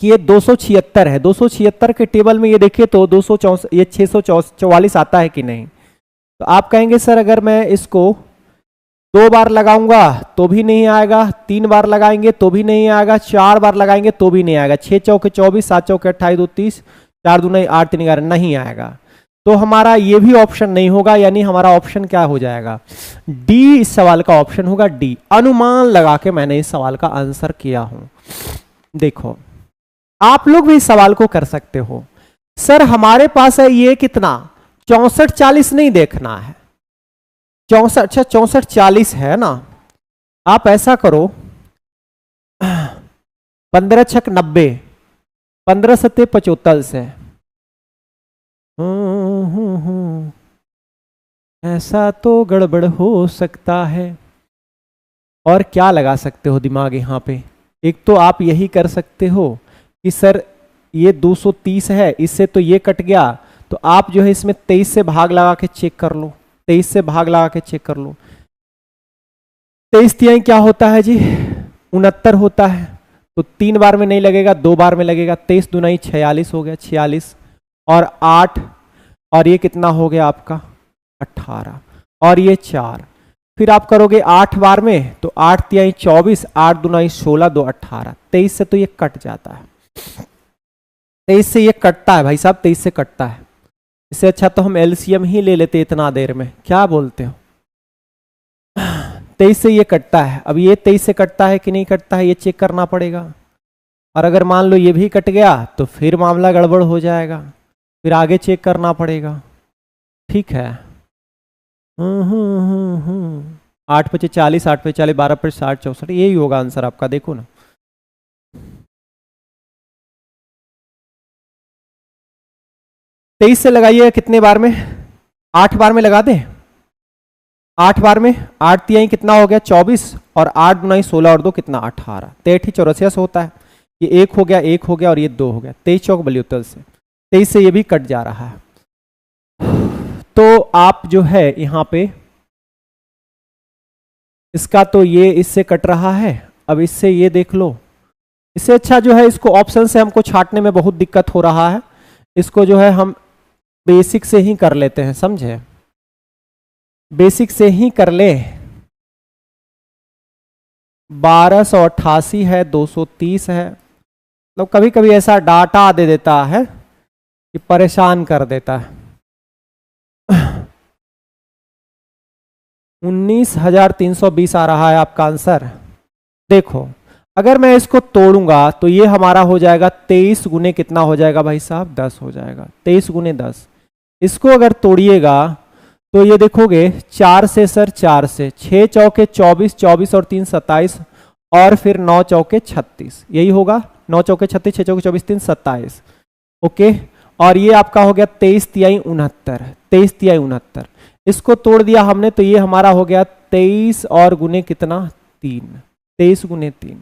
कि ये 276 है, 276 के टेबल में ये देखिए तो 264, ये 644 आता है कि नहीं, तो आप कहेंगे सर अगर मैं इसको 2 बार लगाऊंगा तो भी नहीं आएगा, 3 बार लगाएंगे तो भी नहीं आएगा, 4 बार लगाएंगे तो भी नहीं आएगा, 6 चौके 24, 7 चौके 28, 2 30, 4 दूनी 8 3 11, नहीं आएगा, तो हमारा ये भी ऑप्शन नहीं होगा, यानी हमारा ऑप्शन क्या हो जाएगा, डी इस सवाल का ऑप्शन होगा, डी। अनुमान लगा के मैंने इस सवाल का आंसर किया हूं। देखो आप लोग भी इस सवाल को कर सकते हो, सर हमारे पास है ये कितना 64 40 नहीं देखना है, 64, अच्छा 64 40 है ना, आप ऐसा करो 15 छक 90, 15 सत्ते 75 से, ऐसा तो गड़बड़ हो सकता है, और क्या लगा सकते हो दिमाग यहाँ पे, एक तो आप यही कर सकते हो कि सर ये 230 है, इससे तो ये कट गया, तो आप जो है इसमें 23 से भाग लगा के चेक कर लो, 23 से भाग लगा के चेक कर लो, 23 तिहाई क्या होता है जी 69 होता है, तो 3 बार में नहीं लगेगा, 2 बार में लगेगा, 23 दूनाई 46 हो गया, 46 और 8 और ये कितना हो गया आपका 18 और ये 4, फिर आप करोगे 8 बार में तो 8 तिहाई 24, 8 दूनाई 16, 2 18, 23 से तो ये कट जाता है, 23 से ये कटता है भाई साहब, 23 से कटता है, इससे अच्छा तो हम एलसीएम ही ले लेते इतना देर में, क्या बोलते हो, 23 से ये कटता है, अब ये 23 से कटता है कि नहीं कटता है ये चेक करना पड़ेगा, और अगर मान लो ये भी कट गया तो फिर मामला गड़बड़ हो जाएगा, फिर आगे चेक करना पड़ेगा, ठीक है। 8 पचे 40, 8 पचे 40, 12 पर 60 64, यही होगा आंसर आपका, देखो ना 23 से लगाइए कितने बार में, 8 बार में लगा दें, 8 बार में 8 तिहाई कितना हो गया 24 और 8 दूनाई 16 और 2 कितना 18, 63 84 होता है, ये 1 हो गया 1 हो गया और ये 2 हो गया, 23 चौक 72 से 23 से ये भी कट जा रहा है, तो आप जो है यहां पे इसका तो ये इससे कट रहा है, अब इससे ये देख लो, इससे अच्छा जो है इसको ऑप्शन से हमको छांटने में बहुत दिक्कत हो रहा है, इसको जो है हम बेसिक से ही कर लेते हैं, समझे, बेसिक से ही कर ले, 1288 है, 230 है, तो कभी कभी ऐसा डाटा दे देता है कि परेशान कर देता है। 19,320 आ रहा है आपका आंसर। देखो अगर मैं इसको तोड़ूंगा तो ये हमारा हो जाएगा 23 गुने कितना हो जाएगा भाई साहब 10 हो जाएगा, 23 गुने 10। इसको अगर तोड़िएगा तो ये देखोगे 4 से सर 4 से 6 चौके 24, 24 और 3 27 और फिर 9 चौके 36, यही होगा। 9 चौके 36, 6 चौके 24, 3 27। ओके, और ये आपका हो गया 23 तिहाई 69, 23 तिहाई 69। इसको तोड़ दिया हमने तो ये हमारा हो गया 23 और गुने कितना 3, 23 गुने 3।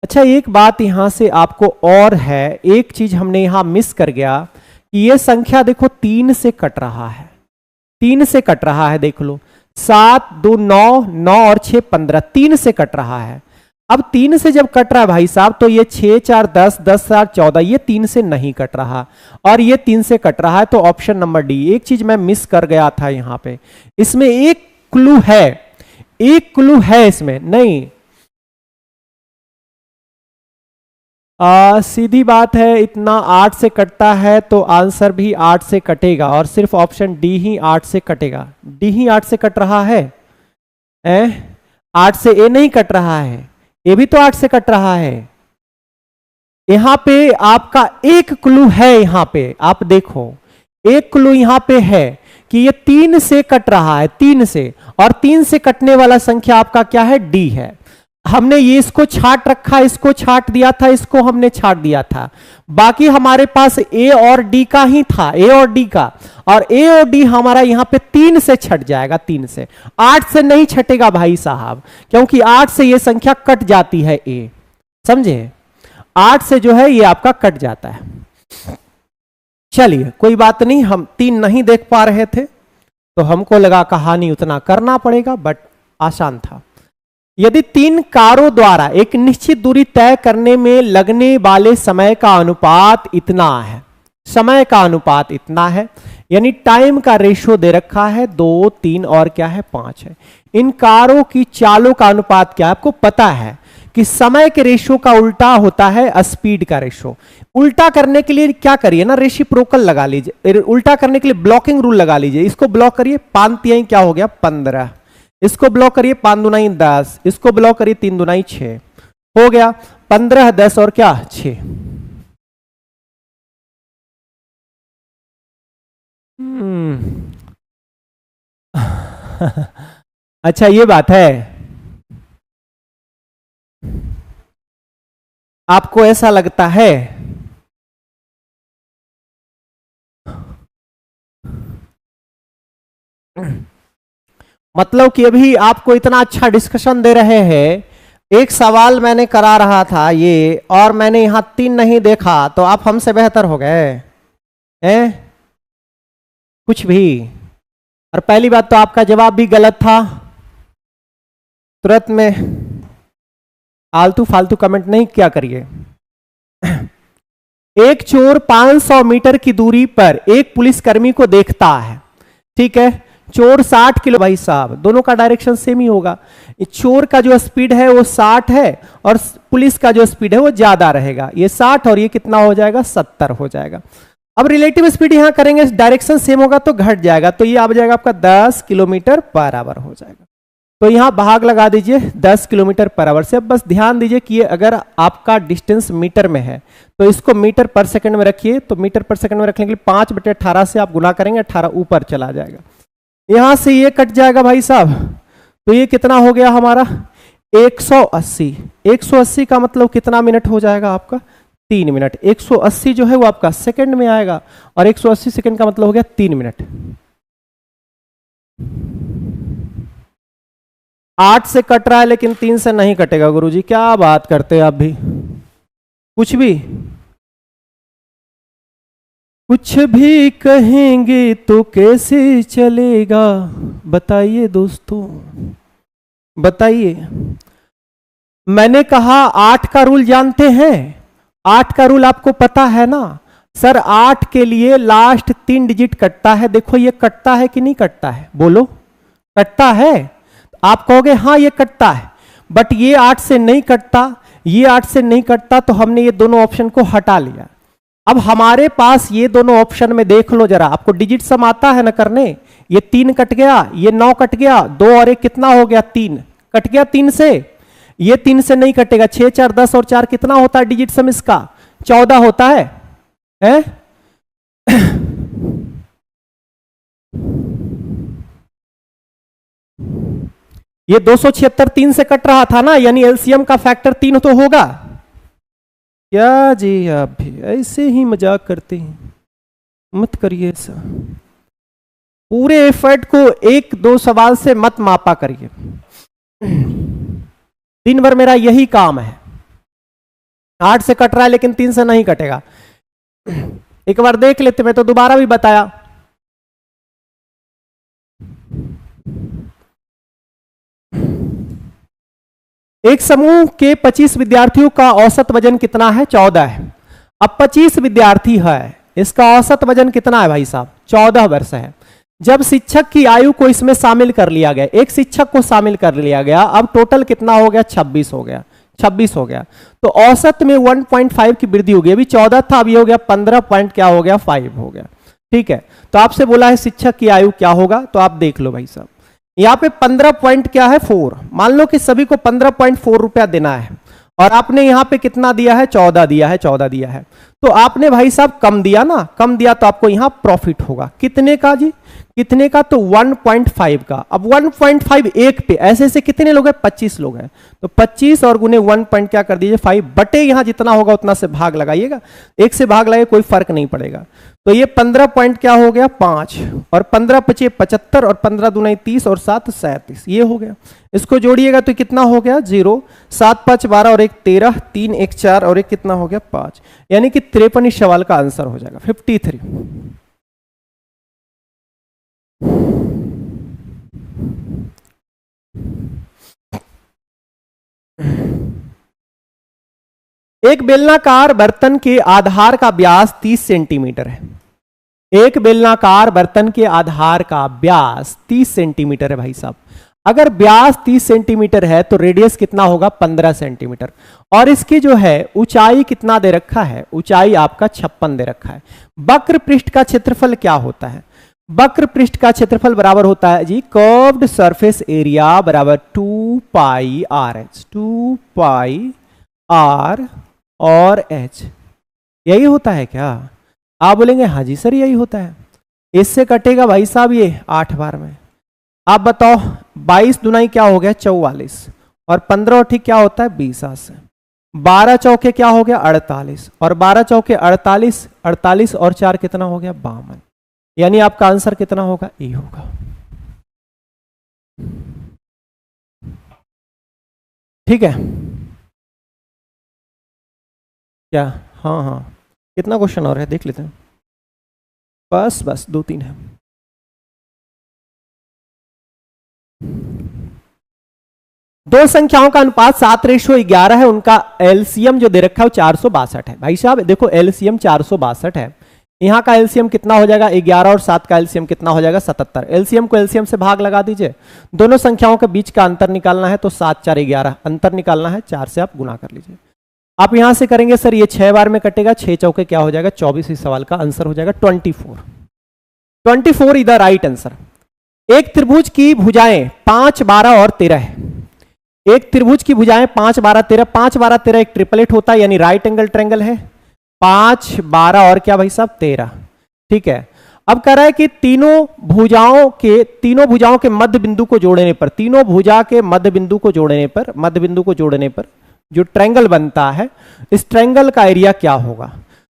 अच्छा, एक बात यहां से आपको और है, एक चीज हमने यहां मिस कर गया कि ये संख्या देखो 3 से कट रहा है, 3 से कट रहा है, देख लो 7 2 9, 9 और 6 15, 3 से कट रहा है। अब 3 से जब कट रहा है भाई साहब तो ये 6 4 10, 10 4 14, ये 3 से नहीं कट रहा और ये 3 से कट रहा है, तो ऑप्शन नंबर डी। एक चीज मैं मिस कर गया था यहां पे, इसमें एक क्लू है, एक क्लू है इसमें। नहीं, सीधी बात है, इतना 8 से कटता है तो आंसर भी 8 से कटेगा और सिर्फ ऑप्शन डी ही 8 से कटेगा। डी ही 8 से कट रहा है, 8 से ए नहीं कट रहा है, ये भी तो 8 से कट रहा है। यहां पे आपका एक क्लू है, यहां पे आप देखो एक क्लू यहां पे है कि ये 3 से कट रहा है, 3 से, और 3 से कटने वाला संख्या आपका क्या है, डी है। हमने ये इसको छाट रखा, इसको छाट दिया था, इसको हमने छाट दिया था, बाकी हमारे पास ए और डी का ही था, ए और डी का, और ए और डी हमारा यहां पे 3 से छट जाएगा, 3 से। 8 से नहीं छटेगा भाई साहब, क्योंकि 8 से ये संख्या कट जाती है, ए, समझे, 8 से जो है ये आपका कट जाता है। चलिए कोई बात नहीं, हम 3 नहीं देख पा रहे थे तो हमको लगा कहानी उतना करना पड़ेगा, बट आसान था। यदि 3 कारों द्वारा एक निश्चित दूरी तय करने में लगने वाले समय का अनुपात इतना है, समय का अनुपात इतना है, यानी टाइम का रेशियो दे रखा है 2 3 और क्या है 5 है। इन कारों की चालों का अनुपात क्या है, आपको पता है कि समय के रेशियो का उल्टा होता है स्पीड का रेशियो। उल्टा करने के लिए क्या करिए ना, रेसिप्रोकल लगा लीजिए, उल्टा करने के लिए ब्लॉकिंग रूल लगा लीजिए। इसको ब्लॉक करिए, 5 तिहाई क्या हो गया 15, इसको ब्लॉक करिए 5 दूनाई 10, इसको ब्लॉक करिए 3 दूनाई 6, हो गया 15 10 और क्या 6। अच्छा ये बात है, आपको ऐसा लगता है? मतलब कि अभी आपको इतना अच्छा डिस्कशन दे रहे हैं, एक सवाल मैंने करा रहा था ये, और मैंने यहां 3 नहीं देखा तो आप हमसे बेहतर हो गए हैं कुछ भी। और पहली बात तो आपका जवाब भी गलत था, तुरंत में आलतू फालतू कमेंट नहीं क्या करिए। एक चोर 500 मीटर की दूरी पर एक पुलिसकर्मी को देखता है, ठीक है, चोर 60 किलो, भाई साहब दोनों का डायरेक्शन सेम ही होगा, चोर का जो स्पीड है वो 60 है और पुलिस का जो स्पीड है वो ज्यादा रहेगा, ये 60 और ये कितना हो जाएगा 70 हो जाएगा। अब रिलेटिव स्पीड यहां करेंगे, डायरेक्शन सेम होगा तो घट जाएगा, तो ये आ जाएगा आपका 10 किलोमीटर पर आवर हो जाएगा। तो यहां भाग लगा दीजिए 10 किलोमीटर पर आवर से। अब बस ध्यान दीजिए कि ये अगर आपका डिस्टेंस मीटर में है तो इसको मीटर पर सेकंड में रखिए, तो मीटर पर सेकंड में रखने के लिए 5/18 से आप गुना करेंगे, 18 ऊपर चला जाएगा, यहां से ये कट जाएगा भाई साहब, तो ये कितना हो गया हमारा 180। 180 का मतलब कितना मिनट हो जाएगा आपका 3 मिनट। 180 जो है वो आपका सेकंड में आएगा और 180 सेकंड का मतलब हो गया 3 मिनट। 8 से कट रहा है लेकिन 3 से नहीं कटेगा गुरुजी, क्या बात करते हैं आप भी, कुछ भी कहेंगे तो कैसे चलेगा, बताइए दोस्तों बताइए। मैंने कहा 8 का रूल जानते हैं, 8 का रूल आपको पता है ना सर, 8 के लिए लास्ट 3 डिजिट कटता है, देखो ये कटता है कि नहीं कटता है, बोलो कटता है, आप कहोगे हाँ ये कटता है, बट ये 8 से नहीं कटता, ये 8 से नहीं कटता, तो हमने ये दोनों ऑप्शन को हटा लिया। अब हमारे पास ये दोनों ऑप्शन में देख लो जरा, आपको डिजिट सम आता है ना करने, ये 3 कट गया, ये 9 कट गया, 2 और 1 कितना हो गया 3 कट गया 3 से, ये 3 से नहीं कटेगा, 6 4 10 और 4 कितना होता है डिजिट सम इसका 14 होता है, हैं? ये 276 3 से कट रहा था ना, यानी एलसीएम का फैक्टर 3 तो होगा। क्या जी आप भी ऐसे ही मजाक करते हैं, मत करिए ऐसा। पूरे एफर्ट को एक दो सवाल से मत मापा करिए। दिन भर मेरा यही काम है, 8 से कट रहा है लेकिन 3 से नहीं कटेगा। एक बार देख लेते, मैं तो दोबारा भी बताया। एक समूह के 25 विद्यार्थियों का औसत वजन कितना है? 14 है। अब 25 विद्यार्थी है, इसका औसत वजन कितना है भाई साहब? 14 वर्ष है। जब शिक्षक की आयु को इसमें शामिल कर लिया गया, एक शिक्षक को शामिल कर लिया गया, अब टोटल कितना हो गया? 26 हो गया। 26 हो गया तो औसत में 1.5 की वृद्धि हो गई। अभी 14 था, अभी हो गया 15 पॉइंट क्या हो गया? 5 हो गया। ठीक है, तो आपसे बोला है शिक्षक की आयु क्या होगा, तो आप देख लो भाई साहब। यहाँ पे 15 पॉइंट क्या है? 4। मान लो कि सभी को 15.4 रुपया देना है और आपने यहाँ पे कितना दिया है? 14 दिया है। 14 दिया है तो आपने भाई साहब कम दिया ना, कम दिया तो आपको यहाँ प्रॉफिट होगा। कितने का जी? कितने का? तो 1.5 का। अब 1.5 एक पे ऐसे ऐसे कितने लोग हैं? 25 लोग हैं। तो 25 और गुने 1 पॉइंट क्या कर दीजिए? 5 बटे यहाँ जितना होगा उतना से भाग लगाइएगा। एक से भाग लगाइए, कोई फर्क नहीं पड़ेगा। तो ये 15 पॉइंट क्या हो गया? 5 और 15 पचे 75 और 15 दूना 30 और 7 37, ये हो गया। इसको जोड़िएगा तो कितना हो गया? 0 7 5 12 और 1 13 3 1 4 और 1 कितना हो गया? 5, यानी कि 53 इस सवाल का आंसर हो जाएगा 53। एक बेलनाकार बर्तन के आधार का व्यास 30 सेंटीमीटर है। एक बेलनाकार बर्तन के आधार का व्यास 30 सेंटीमीटर है भाई साहब। अगर व्यास 30 सेंटीमीटर है तो रेडियस कितना होगा? 15 सेंटीमीटर। और इसकी जो है ऊंचाई कितना दे रखा है? ऊंचाई आपका 56 दे रखा है। वक्र पृष्ठ का क्षेत्रफल क्या होता है? वक्र पृष्ठ का क्षेत्रफल बराबर होता है जी कर्व्ड सरफेस एरिया बराबर 2 पाई आर एच। 2 पाई आर और एच, यही होता है क्या? आप बोलेंगे हाँ जी सर यही होता है। इससे कटेगा भाई साहब ये 8 बार में। आप बताओ 22 दुनाई क्या हो गया? 44 और 15 और ठीक क्या होता है? 20 से 12 चौके क्या हो गया? 48 और 12 चौके 48, 48 और 4 कितना हो गया? 52। यानी आपका आंसर कितना होगा? ए होगा। ठीक है क्या? हाँ हाँ, कितना क्वेश्चन और है देख लेते हैं। बस 2-3 है। दो संख्याओं का अनुपात 7:11 है, उनका एलसीएम जो दे रखा है वो 462 है। भाई साहब देखो एलसीएम 462 है, यहाँ का एलसीएम कितना हो जाएगा? 11 और 7 का एलसीएम कितना हो जाएगा? 77। एलसीएम को एलसीएम से भाग लगा दीजिए, दोनों संख्याओं के बीच का अंतर निकालना है तो 7 4 11 अंतर निकालना है, 4 से आप गुना कर लीजिए। आप यहां से करेंगे सर ये 6 बार में कटेगा, 6 चौके क्या हो जाएगा? 24। इस सवाल का आंसर हो जाएगा 24। 24 इज द राइट आंसर। एक त्रिभुज की भुजाएं 5 12 और 13 है। एक त्रिभुज की भुजाएं 5 12 13, 5 12 13 एक ट्रिपलेट होता है यानी राइट एंगल ट्रायंगल है। 5 12 और क्या भाई साहब? 13। ठीक है, अब कह रहा है कि तीनों भुजाओं के मध्य बिंदु को जोड़ने पर, तीनों भुजा के मध्य बिंदु को जोड़ने पर जो ट्रायंगल बनता है, इस ट्रायंगल का एरिया क्या होगा?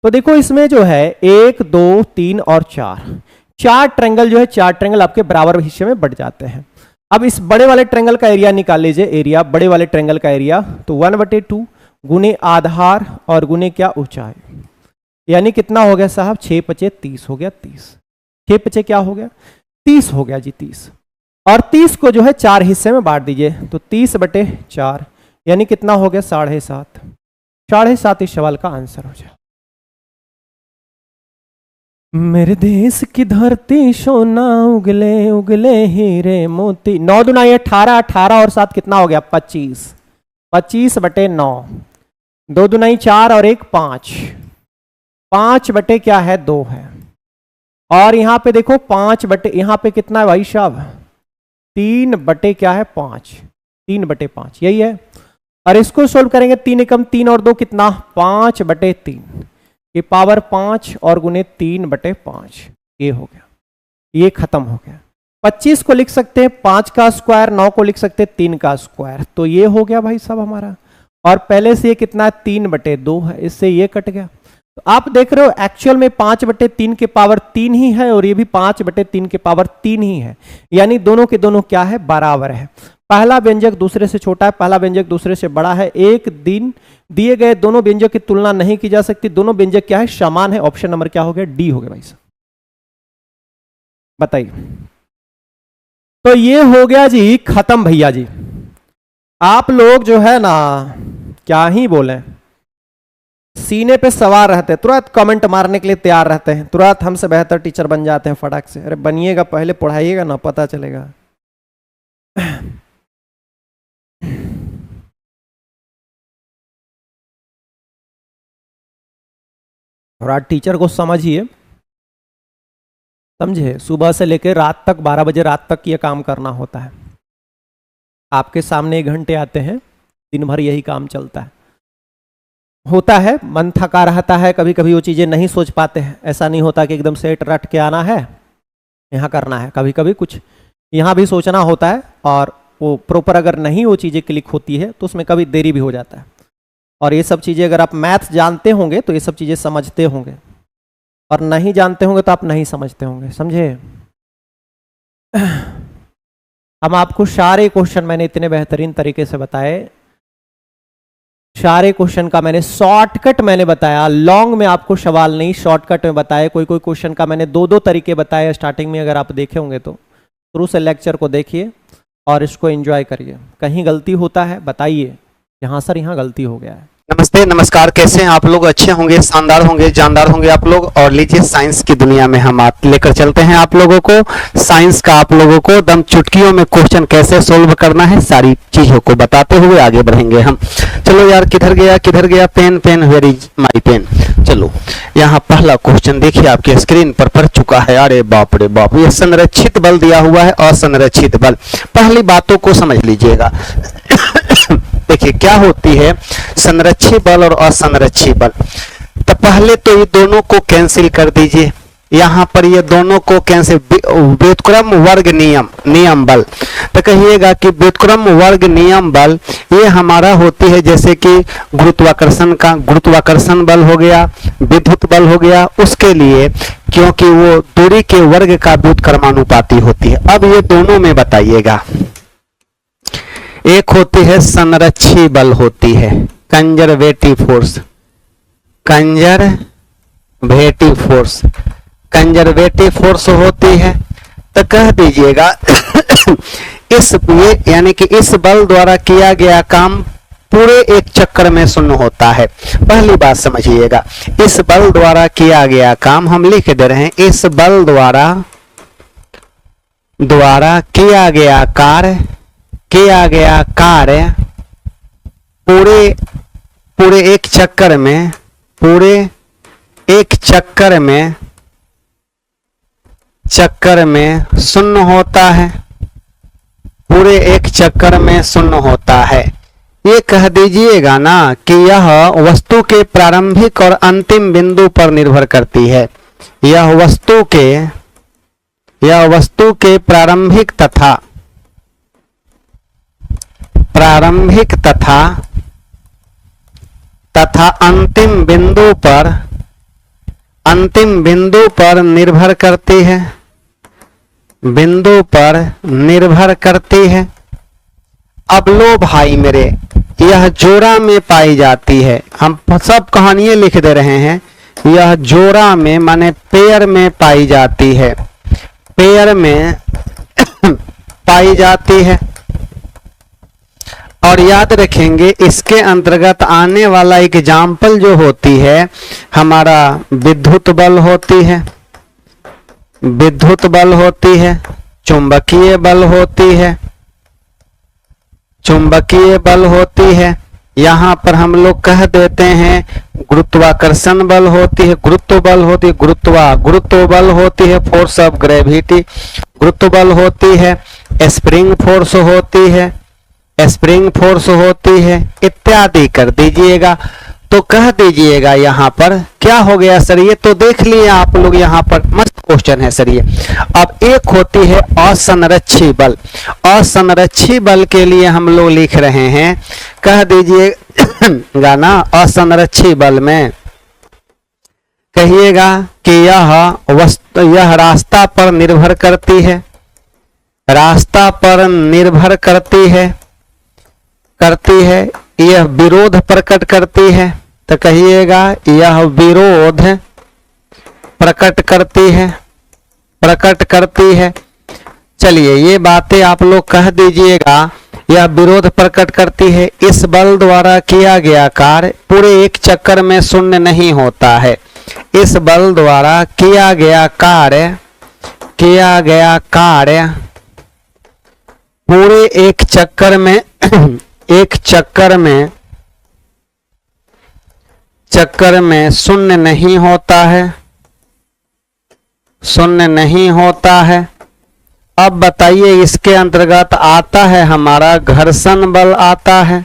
तो देखो इसमें जो है 1 2 3 और 4 ट्रायंगल जो है, 4 ट्रायंगल आपके बराबर हिस्से में बढ़ जाते हैं। अब इस बड़े वाले ट्रायंगल का एरिया निकाल लीजिए। एरिया बड़े वाले ट्रायंगल का एरिया तो 1/2 गुने आधार और गुने क्या? ऊंचाई, यानी कितना हो गया साहब? 6 5 30 हो गया। 30 6 5 क्या हो गया? 30 हो गया जी 30। और 30 को जो है 4 हिस्से में बांट दीजिए तो 30/4 यानी कितना हो गया? 7.5। 7.5 इस सवाल का आंसर हो जाए। मेरे देश की धरती सोना उगले उगले हीरे मोती। 9 दूना 18, 18 और 7 कितना हो गया? 25। 25/9। 2 दूनाई 4 और 1 5। 5 बटे क्या है? 2 है। और यहां पे देखो 5 बटे, यहां पे कितना है भाई साहब? 3 बटे क्या है? 5। 3/5 यही है। और इसको सोल्व करेंगे 3 एकम 3 और 2 कितना? 5/3 ये पावर 5 और गुने 3/5, ये हो गया, ये खत्म हो गया। 25 को लिख सकते हैं 5 का स्क्वायर, 9 को लिख सकते हैं 3 का स्क्वायर। तो ये हो गया भाई सब हमारा, और पहले से ये कितना 3/2 है, इससे ये कट गया। तो आप देख रहे हो एक्चुअल में 5/3 के पावर 3 ही है, और ये भी 5/3 के पावर 3 ही है, यानी दोनों के दोनों क्या है, बराबर है। पहला व्यंजक दूसरे से छोटा है, पहला व्यंजक दूसरे से बड़ा है। एक दिन दिए गए दोनों व्यंजक की तुलना नहीं की जा सकती, दोनों व्यंजक क्या है, समान है। ऑप्शन नंबर क्या हो गया, डी हो गया भाई साहब। बताइए, तो ये हो गया जी खत्म भैया जी। आप लोग जो है ना क्या ही बोले, सीने पे सवार रहते, तुरंत कमेंट मारने के लिए तैयार रहते हैं, तुरंत हमसे बेहतर टीचर बन जाते हैं फटाक से। अरे बनिएगा, पहले पढ़ाइएगा ना, पता चलेगा। और आज टीचर को समझिए, समझे, सुबह से लेकर रात तक 12 बजे रात तक ये काम करना होता है। आपके सामने 1 घंटे आते हैं, दिन भर यही काम चलता है। होता है मन थका रहता है, कभी कभी वो चीज़ें नहीं सोच पाते हैं। ऐसा नहीं होता कि एकदम सेट रट के आना है, यहाँ करना है। कभी कभी कुछ यहाँ भी सोचना होता है, और वो प्रॉपर अगर नहीं वो चीज़ें क्लिक होती है तो उसमें कभी देरी भी हो जाता है। और ये सब चीज़ें अगर आप मैथ्स जानते होंगे तो ये सब चीज़ें समझते होंगे, और नहीं जानते होंगे तो आप नहीं समझते होंगे, समझे। हम आपको सारे क्वेश्चन मैंने इतने बेहतरीन तरीके से बताए, सारे क्वेश्चन का मैंने शॉर्टकट मैंने बताया, लॉन्ग में आपको सवाल नहीं, शॉर्टकट में बताया। कोई कोई क्वेश्चन का मैंने 2-2 तरीके बताए स्टार्टिंग में, अगर आप देखे होंगे तो शुरू से लेक्चर को देखिए और इसको एंजॉय करिए। कहीं गलती होता है बताइए, यहाँ सर यहाँ गलती हो गया है। नमस्ते, नमस्कार, कैसे हैं आप लोग? अच्छे होंगे, शानदार होंगे, जानदार होंगे आप लोग। और लीजिए, साइंस की दुनिया में हम आप लेकर चलते हैं आप लोगों को। साइंस का आप लोगों को दम चुटकियों में क्वेश्चन कैसे सोल्व करना है, सारी चीजों को बताते हुए आगे बढ़ेंगे हम। चलो यार, किधर गया pen? Pen, where is my pen? चलो, यहाँ पहला क्वेश्चन देखिए आपके स्क्रीन पर पड़ चुका है। अरे बाप रे बाप, ये संरक्षित बल दिया हुआ है, असंरक्षित बल। पहली बातों को समझ लीजिएगा। देखिए क्या होती है संरक्षित बल और असंरक्षित बल। तो पहले तो ये दोनों को कैंसिल कर दीजिए। यहाँ पर ये दोनों को कैंसिल, व्युत्क्रम वर्ग नियम बल। तो कहिएगा कि व्युत्क्रम वर्ग नियम बल ये हमारा होती है जैसे कि गुरुत्वाकर्षण बल हो गया, विद्युत बल हो गया, उसके लिए, क्योंकि वो दूरी के वर्ग का व्युत्क्रमानुपाती होती है। अब ये दोनों में बताइएगा, एक होती है संरक्षी बल होती है, कंजर्वेटिव फोर्स, कंजर्वेटिव फोर्स होती है। तो कह दीजिएगा ये यानी कि इस बल द्वारा किया गया काम पूरे एक चक्कर में शून्य होता है। पहली बात समझिएगा, इस बल द्वारा किया गया काम हम लिख दे रहे हैं, इस बल द्वारा किया गया कार्य पूरे एक चक्कर में शून्य होता है, पूरे एक चक्कर में शून्य होता है। ये कह दीजिएगा ना कि यह वस्तु के प्रारंभिक और अंतिम बिंदु पर निर्भर करती है। यह वस्तु के प्रारंभिक तथा अंतिम बिंदु पर निर्भर करती है। अब लो भाई मेरे, यह जोड़ा में पाई जाती है। हम सब कहानियां लिख दे रहे हैं। यह जोड़ा में माने पेयर में पाई जाती है, पेयर में पाई जाती है। और याद रखेंगे, इसके अंतर्गत आने वाला एग्जाम्पल जो होती है हमारा विद्युत बल होती है, चुंबकीय बल होती है। यहाँ पर हम लोग कह देते हैं गुरुत्वाकर्षण बल होती है, गुरुत्व बल होती है, फोर्स ऑफ ग्रेविटी, गुरुत्व बल होती है, स्प्रिंग फोर्स होती है, इत्यादि कर दीजिएगा। तो कह दीजिएगा यहाँ पर क्या हो गया सर, ये तो देख लिए आप लोग। यहाँ पर मस्त क्वेश्चन है सर ये। अब एक होती है असंरक्षी बल। असंरक्षी बल के लिए हम लोग लिख रहे हैं, कह दीजिएगा ना, असंरक्षी बल में कहिएगा कि यह रास्ता पर निर्भर करती है, रास्ता पर निर्भर करती है, यह विरोध प्रकट करती है, तो कहिएगा यह विरोध प्रकट करती है। चलिए ये बातें आप लोग कह दीजिएगा, यह विरोध प्रकट करती है। इस बल द्वारा किया गया कार्य पूरे एक चक्कर में शून्य नहीं होता है। इस बल द्वारा किया गया कार्य पूरे एक चक्कर में शून्य नहीं होता है। अब बताइए इसके अंतर्गत आता है हमारा घर्षण बल आता है।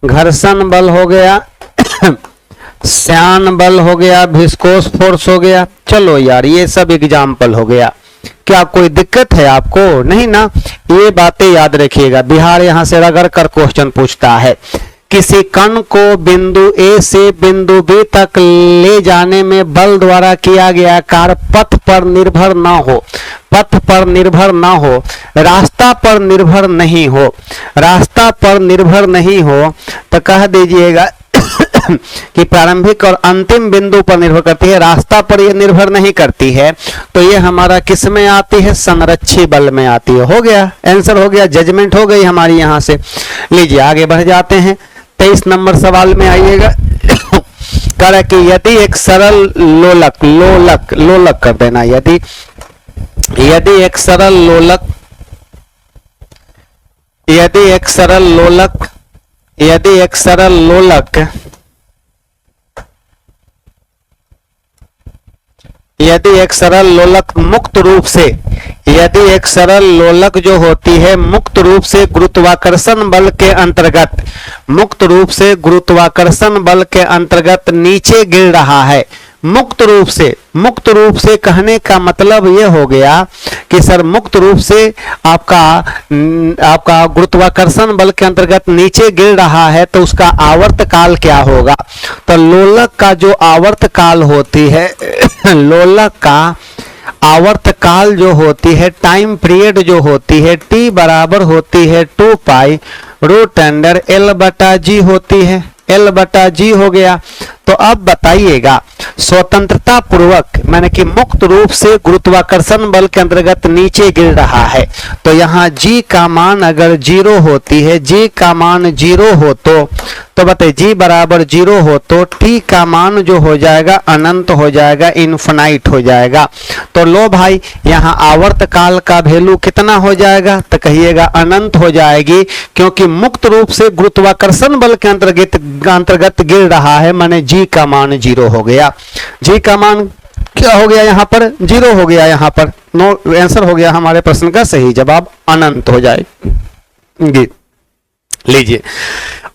घर्षण बल हो गया, श्यान बल हो गया, विस्कोस फोर्स हो गया। चलो यार ये सब एग्जाम्पल हो गया। क्या कोई दिक्कत है आपको? नहीं ना। ये बातें याद रखिएगा। बिहार यहां से रगड़ कर क्वेश्चन पूछता है, किसी कण को बिंदु ए से बिंदु बी तक ले जाने में बल द्वारा किया गया कार्य पथ पर निर्भर न हो, रास्ता पर निर्भर नहीं हो, तो कह दीजिएगा कि प्रारंभिक और अंतिम बिंदु पर निर्भर करती है, रास्ता पर यह निर्भर नहीं करती है। तो ये हमारा किस में आती है? संरक्षी बल में आती है। हो गया, आंसर हो गया, जजमेंट हो गई हमारी यहां से। लीजिए आगे बढ़ जाते हैं। 23 नंबर सवाल में आइएगा। कह कि यदि एक सरल लोलक कर देना, यदि एक सरल लोलक मुक्त रूप से, यदि एक सरल लोलक जो होती है मुक्त रूप से गुरुत्वाकर्षण बल के अंतर्गत नीचे गिर रहा है, मुक्त रूप से कहने का मतलब यह हो गया कि सर मुक्त रूप से आपका गुरुत्वाकर्षण बल के अंतर्गत नीचे गिर रहा है, तो उसका आवर्त काल क्या होगा? तो लोलक का जो आवर्त काल होती है, लोलक का आवर्त काल जो होती है, टाइम पीरियड जो होती है, टी बराबर होती है 2 पाई रूट अंडर एल बटा जी होती है। एल बटा जी हो गया। तो अब बताइएगा स्वतंत्रता पूर्वक माने कि मुक्त रूप से गुरुत्वाकर्षण बल के अंतर्गत नीचे गिर रहा है, तो यहाँ जी का मान अगर 0 होती है, जी का मान 0 हो तो बताइए जी बराबर 0 हो तो टी का मान जो हो जाएगा अनंत हो जाएगा, इन्फिनाइट हो जाएगा। तो लो भाई यहाँ आवर्त काल का वैल्यू कितना हो जाएगा? तो कहिएगा अनंत हो जाएगी, क्योंकि मुक्त रूप से गुरुत्वाकर्षण बल के अंतर्गत गिर रहा है, माने जी का मान 0 हो गया। जी का मान क्या हो गया? यहाँ पर 0 हो गया। यहाँ पर नो आंसर हो गया हमारे प्रश्न का सही जवाब अनंत हो जाएगी। लीजिए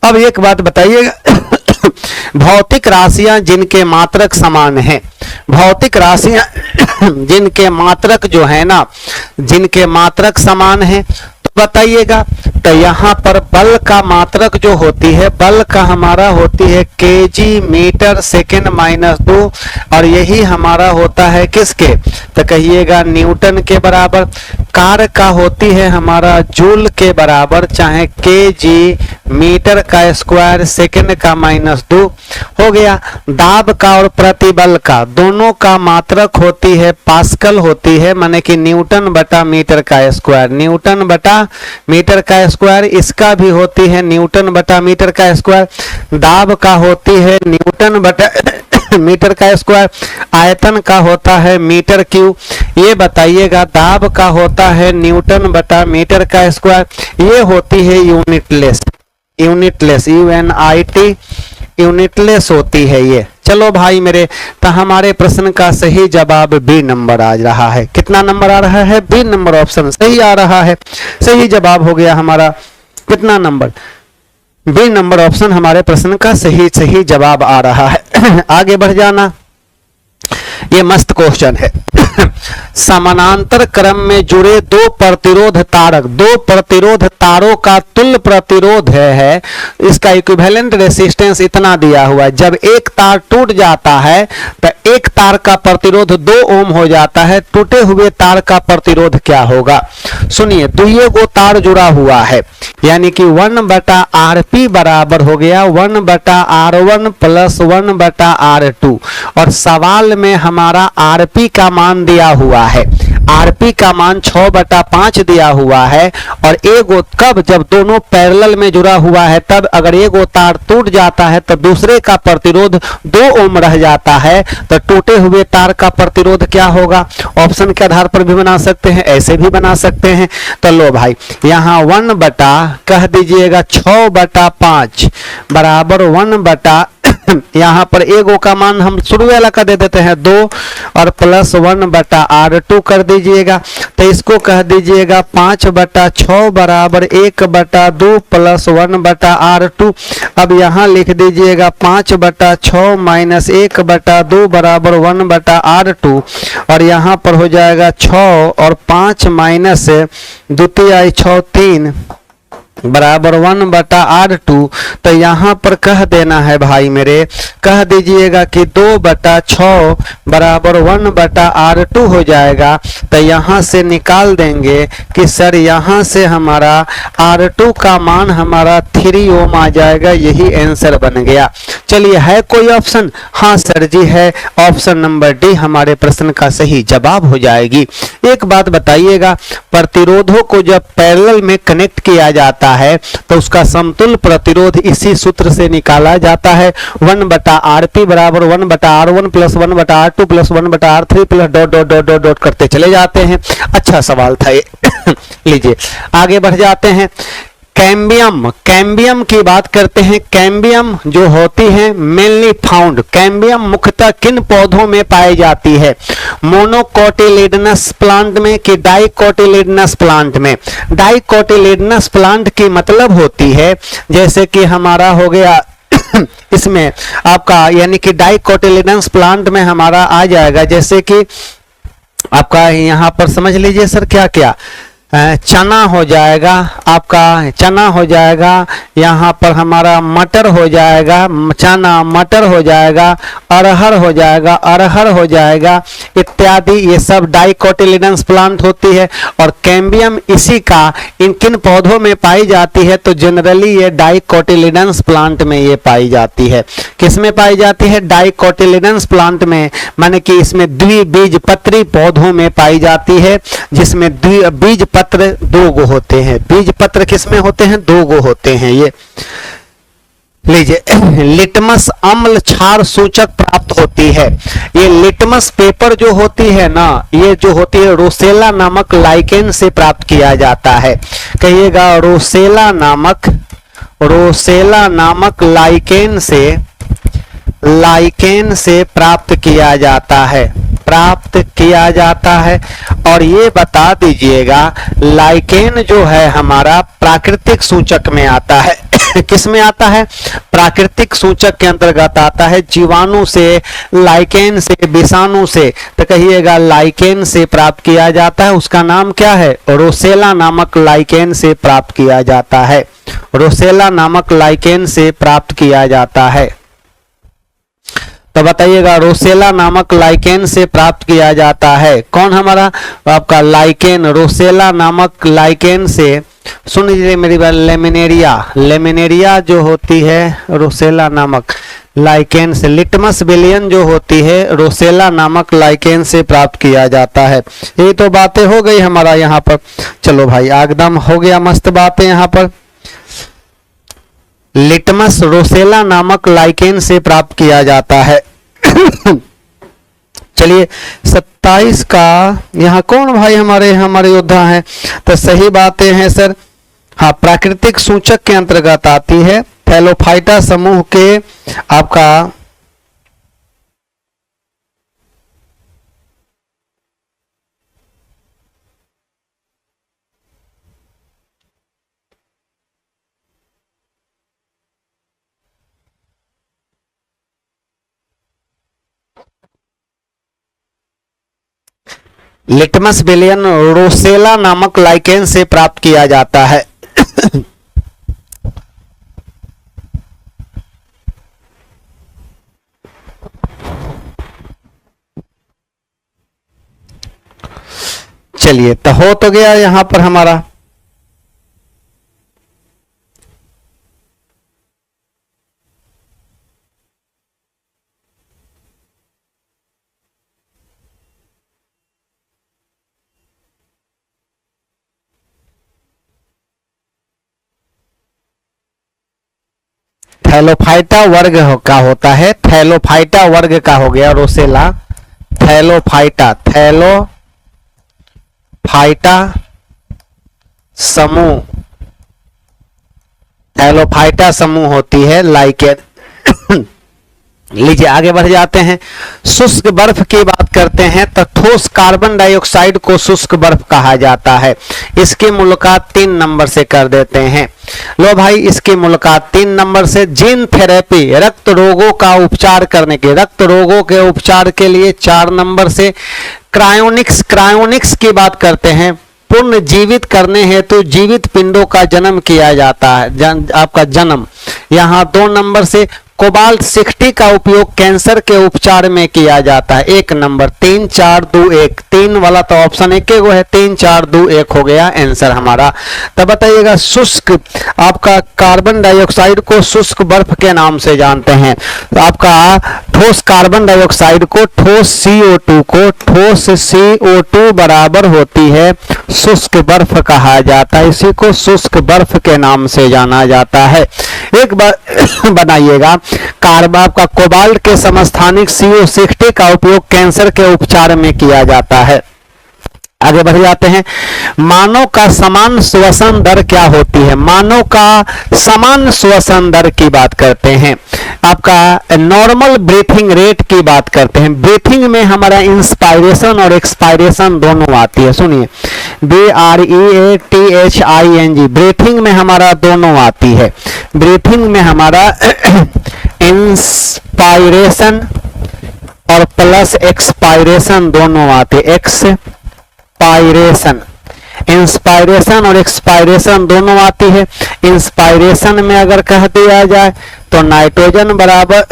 अब एक बात बताइएगा। भौतिक राशियां जिनके मात्रक समान हैं, भौतिक राशियां जिनके मात्रक जो है ना, जिनके मात्रक समान हैं, तो बताइएगा। तो यहाँ पर बल का मात्रक जो होती है, बल का हमारा होती है केजी मीटर सेकेंड माइनस 2, और यही हमारा होता है किसके? तो कहिएगा न्यूटन के बराबर। कार्य का होती है हमारा जूल के बराबर, चाहे केजी मीटर का स्क्वायर सेकेंड का माइनस 2 हो गया। दाब का और प्रतिबल का दोनों का मात्रक होती है पास्कल होती है, माने कि न्यूटन बटा मीटर का स्क्वायर, न्यूटन बटा मीटर का स्क्वायर। इसका भी होती है न्यूटन बटा मीटर का स्क्वायर। दाब का होती है न्यूटन बटा मीटर का स्क्वायर। आयतन का होता है मीटर क्यूब। ये बताइएगा दाब का होता है न्यूटन बटा मीटर का स्क्वायर। ये होती है यूनिटलेस, UNIT यूनिटलेस होती है ये। चलो भाई मेरे, तो हमारे प्रश्न का सही जवाब बी नंबर आ रहा है। कितना नंबर आ रहा है? बी नंबर ऑप्शन सही आ रहा है। सही जवाब हो गया हमारा कितना नंबर? बी नंबर ऑप्शन हमारे प्रश्न का सही जवाब आ रहा है। आगे बढ़ जाना। ये मस्त क्वेश्चन है। समानांतर क्रम में जुड़े दो प्रतिरोध तारक, दो प्रतिरोध तारों का तुल्य प्रतिरोध है, इसका इक्विवेलेंट रेसिस्टेंस इतना दिया हुआ है। जब एक तार टूट जाता है तो एक तार का प्रतिरोध 2 ओम हो जाता है, टूटे हुए तार का प्रतिरोध क्या होगा? सुनिए, दुइये को तार जुड़ा हुआ है, यानी कि 1/Rp बराबर हो गया 1/R1 प्लस 1/R2। और सवाल में हमारा Rp का मान दिया हुआ है, Rp का मान 6/5 दिया हुआ है। और एगो कब, जब दोनों पैरेलल में जुड़ा हुआ है तब, अगर एगो तार टूट जाता है तो दूसरे का प्रतिरोध 2 ओम रह जाता है, तो टूटे हुए तार का प्रतिरोध क्या होगा? ऑप्शन के आधार पर भी बना सकते हैं, ऐसे भी बना सकते हैं। तो लो भाई, यहाँ 1 बटा कह दीजिएगा 6/5 बराबर 1 यहाँ पर एगो का मान हम शुरू वाला का दे देते हैं 2 और प्लस 1/R2 कर दीजिएगा। तो इसको कह दीजिएगा 5/6 बराबर 1/2 प्लस 1/R2। अब यहाँ लिख दीजिएगा 5/6 माइनस 1/2 बराबर 1/R2। और यहाँ पर हो जाएगा 6 और 5 माइनस द्वितीय 6 3 बराबर 1/R2। तो यहाँ पर कह देना है भाई मेरे, कह दीजिएगा कि 2/6 बराबर 1/R2 हो जाएगा। तो यहाँ से निकाल देंगे कि सर यहाँ से हमारा R2 का मान हमारा 3 ओम आ जाएगा। यही आंसर बन गया। चलिए, है कोई ऑप्शन? हाँ सर जी है, ऑप्शन नंबर डी हमारे प्रश्न का सही जवाब हो जाएगी। एक बात बताइएगा, प्रतिरोधों को जब पैरेलल में कनेक्ट किया जाता है तो उसका समतुल्य प्रतिरोध इसी सूत्र से निकाला जाता है। 1/Rp बराबर 1/R1 plus 1/R2 plus 1/R3 plus dot dot dot dot dot करते चले जाते हैं। अच्छा सवाल था ये। लीजिए आगे बढ़ जाते हैं। कैम्बियम, कैम्बियम की बात करते हैं। कैम्बियम जो होती है मेनली फाउंड, कैम्बियम मुख्यतः किन पौधों में पाई जाती है? मोनोकोटिलिडनस प्लांट में कि डाइकोटिलिडनस प्लांट में? डाइकोटिलिडनस प्लांट की मतलब होती है जैसे कि हमारा हो गया इसमें आपका, यानी कि डाइकोटिलिडनस प्लांट में हमारा आ जाएगा जैसे कि आपका यहाँ पर समझ लीजिए सर क्या क्या, चना हो जाएगा, आपका चना हो जाएगा, यहाँ पर हमारा मटर हो जाएगा, चना मटर हो जाएगा, अरहर हो जाएगा, अरहर हो जाएगा इत्यादि। ये सब डाइकोटिलिडनस प्लांट होती है। और कैम्बियम इसी का इन किन पौधों में पाई जाती है? तो जनरली ये डाइकोटिलिडनस प्लांट में ये पाई जाती है। किस में पाई जाती है? डाइकोटिलिडनस प्लांट में, माने कि इसमें द्विबीजपत्री पौधों में पाई जाती है, जिसमें बीज पत्र 2 गो होते हैं। बीज पत्र किसमें होते हैं? 2 गो होते हैं। ये लीजिए, लिटमस अम्ल क्षार सूचक प्राप्त होती है। ये लिटमस पेपर जो होती है ना, ये जो होती है रोसेला नामक लाइकेन से प्राप्त किया जाता है। कहिएगा, रोसेला नामक लाइकेन से प्राप्त किया जाता है। और ये बता दीजिएगा, लाइकेन जो है हमारा प्राकृतिक सूचक में आता है। किस में आता है? प्राकृतिक सूचक के अंतर्गत आता है। जीवाणु से, लाइकेन से, विषाणु से, तो कहिएगा लाइकेन से प्राप्त किया जाता है। उसका नाम क्या है? रोसेला नामक लाइकेन से प्राप्त किया जाता है। रोसेला नामक लाइकेन से प्राप्त किया जाता है। तो बताइएगा, रोसेला नामक लाइकेन से प्राप्त किया जाता है। कौन हमारा आपका लाइकेन? रोसेला नामक लाइकेन से। सुन लीजिए मेरी बात, लेमिनेरिया जो होती है रोसेला नामक लाइकेन से। लिटमस विलियन जो होती है रोसेला नामक लाइकेन से प्राप्त किया जाता है। ये तो बातें हो गई हमारा यहाँ पर। चलो भाई, एकदम हो गया, मस्त बातें यहाँ पर। लिटमस रोसेला नामक लाइकेन से प्राप्त किया जाता है। चलिए 27 का यहाँ कौन भाई हमारे योद्धा हैं? तो सही बातें हैं सर। हाँ, प्राकृतिक सूचक के अंतर्गत आती है। थैलोफाइटा समूह के आपका लिटमस विलयन रोसेला नामक लाइकेन से प्राप्त किया जाता है। चलिए, तो हो तो गया यहां पर हमारा। थैलोफाइटा वर्ग का होता है, थैलोफाइटा वर्ग का हो गया रोसेला, थैलोफाइटा, थैलोफाइटा समूह, थैलोफाइटा समूह होती है लाइकेन। लीजिए आगे बढ़ जाते हैं। शुष्क बर्फ की बात करते हैं तो ठोस कार्बन डाइऑक्साइड को शुष्क बर्फ कहा जाता है। इसकी मुलाकात 3 नंबर से कर देते हैं। लो भाई, इसकी मुलाकात 3 नंबर से। जीन थेरेपी, रक्त रोगों का उपचार करने के, रक्त रोगों के उपचार के लिए 4 नंबर से। क्रायोनिक्स, क्रायोनिक्स की बात करते हैं, पुनः जीवित करने हेतु जीवित पिंडों का जन्म किया जाता है, आपका जन्म, यहाँ 2 नंबर से। कोबाल्ट 60 का उपयोग कैंसर के उपचार में किया जाता है, 1 नंबर। 3 4 2 1, 3 वाला तो ऑप्शन एक वो है, 3 4 2 1 हो गया आंसर हमारा। तब बताइएगा, शुष्क आपका कार्बन डाइऑक्साइड को शुष्क बर्फ के नाम से जानते हैं। आपका ठोस कार्बन डाइऑक्साइड को, ठोस CO2 को, ठोस CO2 बराबर होती है शुष्क बर्फ कहा जाता है। इसी को शुष्क बर्फ के नाम से जाना जाता है। एक बार बनाइएगा, कार्बन आपका कोबाल्ट के समस्थानिक CO60 का उपयोग कैंसर के उपचार में किया जाता है। आगे बढ़ जाते हैं। मानव का समान श्वसन दर क्या होती है? मानव का समान श्वसन दर की बात करते हैं। आपका नॉर्मल ब्रीथिंग रेट की बात करते हैं। ब्रीथिंग में हमारा इंस्पायरेशन और एक्सपायरेशन दोनों आती है। सुनिए, BREATHING, ब्रीथिंग में हमारा दोनों आती है। ब्रीथिंग में हमारा इंस्पायरेशन और प्लस एक्सपायरेशन दोनों आते हैं। एक्सपायरेशन, इंस्पायरेशन और एक्सपायरेशन दोनों आती है। इंस्पायरेशन में अगर कह दिया जाए तो नाइट्रोजन बराबर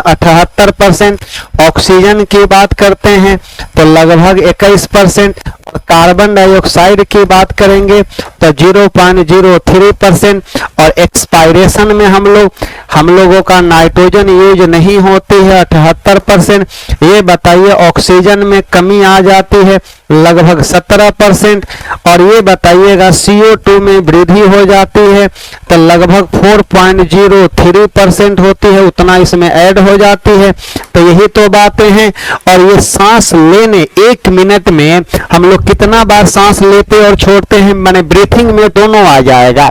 78%, ऑक्सीजन की बात करते हैं तो लगभग 21%, और कार्बन डाइऑक्साइड की बात करेंगे तो 0.03%, और एक्सपायरेशन में हम लोगों का नाइट्रोजन यूज नहीं होती है 78%। ये बताइए ऑक्सीजन में कमी आ जाती है लगभग 17%, और ये बताइएगा CO2 में वृद्धि हो जाती है तो लगभग 4.03% होती है, उतना इसमें ऐड हो जाती है। तो यही तो बातें हैं। और ये सांस लेने 1 मिनट में हम लोग कितना बार सांस लेते और छोड़ते हैं, माने ब्रीथिंग में दोनों आ जाएगा।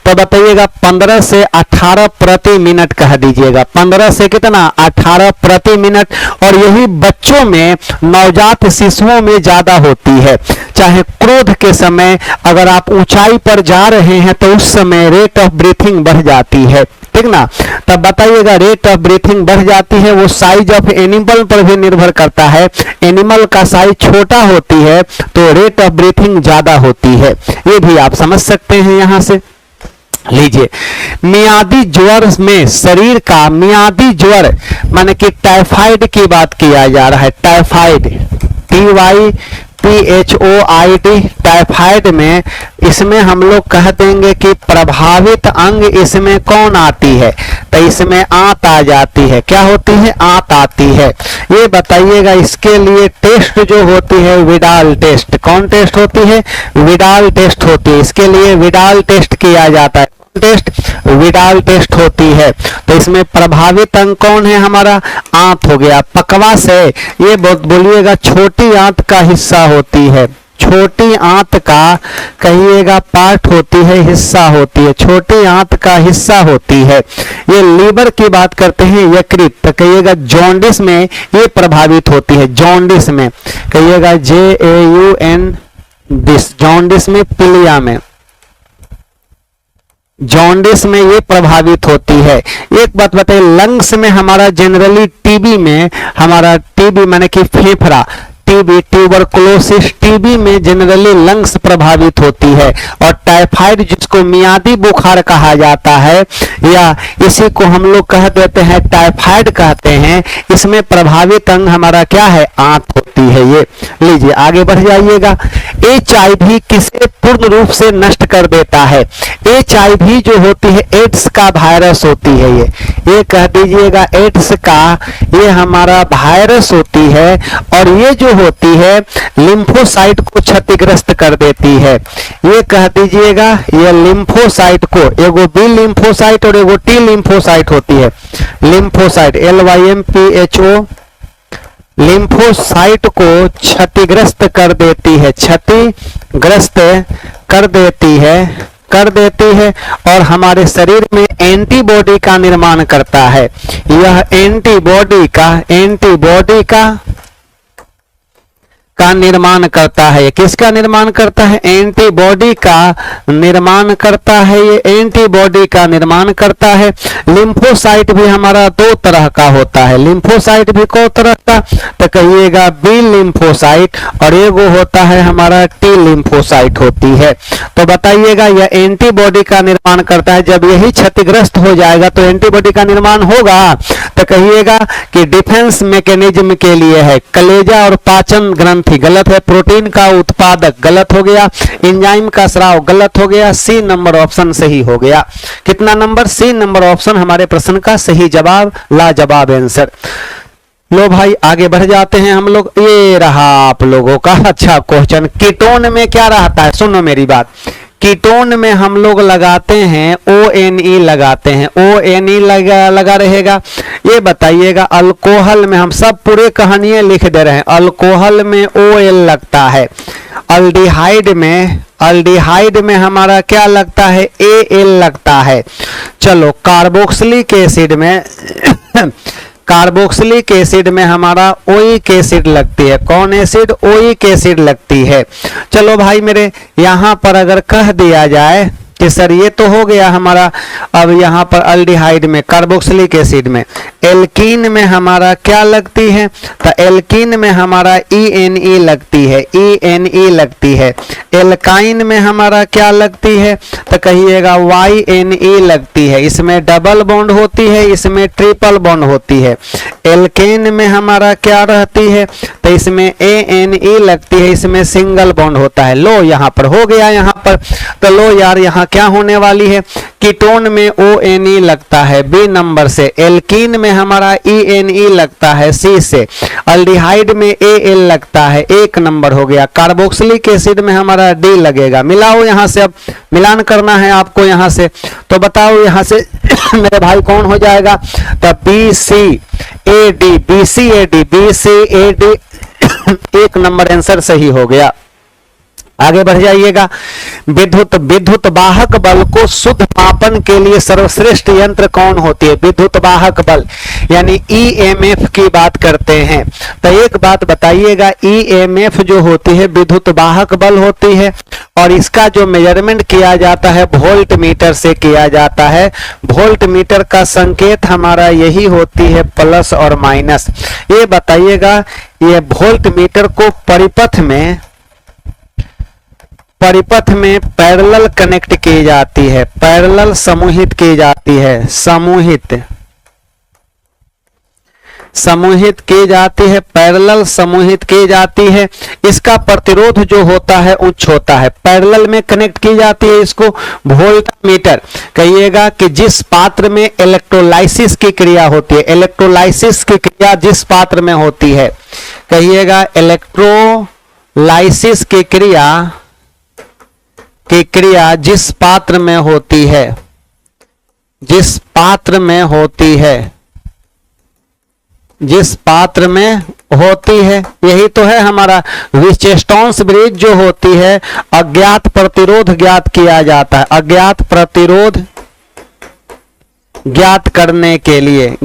तो बताइएगा 15 से 18 प्रति मिनट कह दीजिएगा। 15 से कितना? 18 प्रति मिनट। और यही बच्चों में, नवजात शिशुओं में ज्यादा होती है। चाहे क्रोध के समय अगर आप ऊंचाई पर जा रहे हैं तो उस समय रेट ऑफ ब्रीथिंग बढ़ जाती है, ठीक ना। तब बताइएगा रेट ऑफ ब्रीथिंग बढ़ जाती है, वो साइज ऑफ एनिमल पर भी निर्भर करता है। एनिमल का साइज छोटा होती है तो रेट ऑफ ब्रीथिंग ज्यादा होती है। ये भी आप समझ सकते हैं यहां से। लीजिए, मियादी ज्वर में शरीर का, मियादी ज्वर माने कि टाइफाइड की बात किया जा रहा है। टाइफाइड, TYPHOID, टाइफाइड में, इसमें हम लोग कह देंगे कि प्रभावित अंग इसमें कौन आती है, तो इसमें आंत आ जाती है। क्या होती है? आंत आती है। ये बताइएगा, इसके लिए टेस्ट जो होती है विडाल टेस्ट। कौन टेस्ट होती है? विडाल टेस्ट होती है। इसके लिए विडाल टेस्ट किया जाता है। टेस्ट, विडाल टेस्ट होती है। तो इसमें प्रभावित अंग कौन है? हमारा आंत हो गया। पकवास है, ये बोलिएगा छोटी आंत का हिस्सा होती है। छोटी आंत का कहिएगा पार्ट होती है, हिस्सा होती है, छोटी आंत का हिस्सा होती है। ये लीवर की बात करते हैं, यकृत, तो कहिएगा जॉन्डिस में ये प्रभावित होती है। जॉन्डिस में कहिएगा JAUN, जॉन्डिस में, पीलिया में, जॉन्डिस में ये प्रभावित होती है। एक बात बताइए, लंग्स में हमारा जनरली टीबी में, हमारा टीबी माने कि फेफड़ा, टीबी ट्यूबरकुलोसिस, टीबी में जनरली लंग्स प्रभावित होती है, और टाइफाइड जिसको मियादी बुखार कहा जाता है या इसी को हम लोग कह देते हैं टाइफाइड कहते हैं, इसमें प्रभावित अंग हमारा क्या है, आंत होती है। ये लीजिए आगे बढ़ जाइएगा। HIV किसे पूर्ण रूप से नष्ट कर देता है? HIV जो होती है एड्स का वायरस होती है, ये कह दीजिएगा एड्स का ये हमारा वायरस होती है, और ये जो होती है लिम्फोसाइट को क्षतिग्रस्त कर देती है। ये कह दीजिएगा ये लिम्फोसाइट को, एगो बी लिम्फोसाइट और एगो टी लिम्फोसाइट होती है। लिम्फोसाइट LYMPHO लिम्फोसाइट को क्षतिग्रस्त कर देती है, क्षतिग्रस्त कर देती है और हमारे शरीर में एंटीबॉडी का निर्माण करता है। यह एंटीबॉडी का निर्माण करता है। किसका निर्माण करता है? एंटीबॉडी का निर्माण करता है। ये एंटीबॉडी का निर्माण करता है। लिम्फोसाइट भी हमारा दो तरह का होता है। लिम्फोसाइट भी कौ तरह का? तो कहिएगा बी लिम्फोसाइट, और एगो होता है हमारा टी लिम्फोसाइट होती है। तो बताइएगा यह एंटीबॉडी का निर्माण करता है। जब यही क्षतिग्रस्त हो जाएगा तो एंटीबॉडी का निर्माण होगा, तो कहिएगा कि डिफेंस मैकेनिज्म के लिए है। कलेजा और पाचन ग्रंथि गलत है। प्रोटीन का उत्पादक गलत हो गया। एंजाइम का स्राव गलत हो गया। सी नंबर ऑप्शन सही हो गया। कितना नंबर? सी नंबर ऑप्शन हमारे प्रश्न का सही जवाब, लाजवाब आंसर। लो भाई आगे बढ़ जाते हैं हम लोग। ये रहा आप लोगों का अच्छा क्वेश्चन। कीटोन में क्या रहता है? सुनो मेरी बात। कीटोन में हम लोग लगाते हैं ONE लगाते हैं। ONE लगा रहेगा। ये बताइएगा अल्कोहल में, हम सब पूरे कहानियां लिख दे रहे हैं। अल्कोहल में OL लगता है। अल्डिहाइड में हमारा क्या लगता है? AL लगता है। चलो कार्बोक्सिलिक एसिड में हमारा ओइक एसिड लगती है। कौन एसिड? ओइक एसिड लगती है। चलो भाई मेरे यहां पर अगर कह दिया जाए कि सर ये तो हो गया हमारा, अब यहाँ पर अल्डिहाइड में, कार्बोक्सिलिक एसिड में, एल्कीन में हमारा क्या लगती है? तो एल्कीन में हमारा ENE लगती है। ENE लगती है। एल्काइन में हमारा क्या लगती है? तो कहिएगा YNE लगती है। इसमें डबल बॉन्ड होती है, इसमें ट्रिपल बॉन्ड होती है। एल्केन में हमारा क्या रहती है? तो इसमें ANE लगती है, इसमें सिंगल बॉन्ड होता है। लो यहाँ पर हो गया। यहाँ पर तो लो यार यहाँ क्या होने वाली है? कीटोन में ONE लगता है बी नंबर से। एल्कीन में हमारा ENE लगता है सी से। अल्डिहाइड में AL लगता है, एक नंबर हो गया। कार्बोक्सिलिक एसिड में हमारा D लगेगा। मिलाओ यहाँ से, अब मिलान करना है आपको यहाँ से। तो बताओ यहाँ से मेरे भाई कौन हो जाएगा? तो BCAD एक नंबर आंसर सही हो गया। आगे बढ़ जाइएगा। विद्युत वाहक बल को शुद्ध मापन के लिए सर्वश्रेष्ठ यंत्र कौन होती है? विद्युत वाहक बल यानी EMF की बात करते हैं। तो एक बात बताइएगा, EMF जो होती है विद्युत वाहक बल होती है, और इसका जो मेजरमेंट किया जाता है वोल्ट मीटर से किया जाता है। वोल्ट मीटर का संकेत हमारा यही होती है प्लस और माइनस। ये बताइएगा ये वोल्ट मीटर को परिपथ में पैरेलल कनेक्ट की जाती है, पैरेलल समूहित की जाती है, समूहित की जाती है, पैरेलल समूहित की जाती है। इसका प्रतिरोध जो होता है उच्च होता है। पैरेलल में कनेक्ट की जाती है इसको वोल्टमीटर। कहिएगा कि जिस पात्र में इलेक्ट्रोलाइसिस की क्रिया होती है, इलेक्ट्रोलाइसिस की क्रिया जिस पात्र में होती है, कहिएगा इलेक्ट्रोलाइसिस की क्रिया जिस पात्र में होती है, जिस पात्र में होती है, यही तो है हमारा विचेस्टॉन्स ब्रिज जो होती है। अज्ञात प्रतिरोध ज्ञात किया जाता है। अज्ञात प्रतिरोध ज्ञात करने के लिए,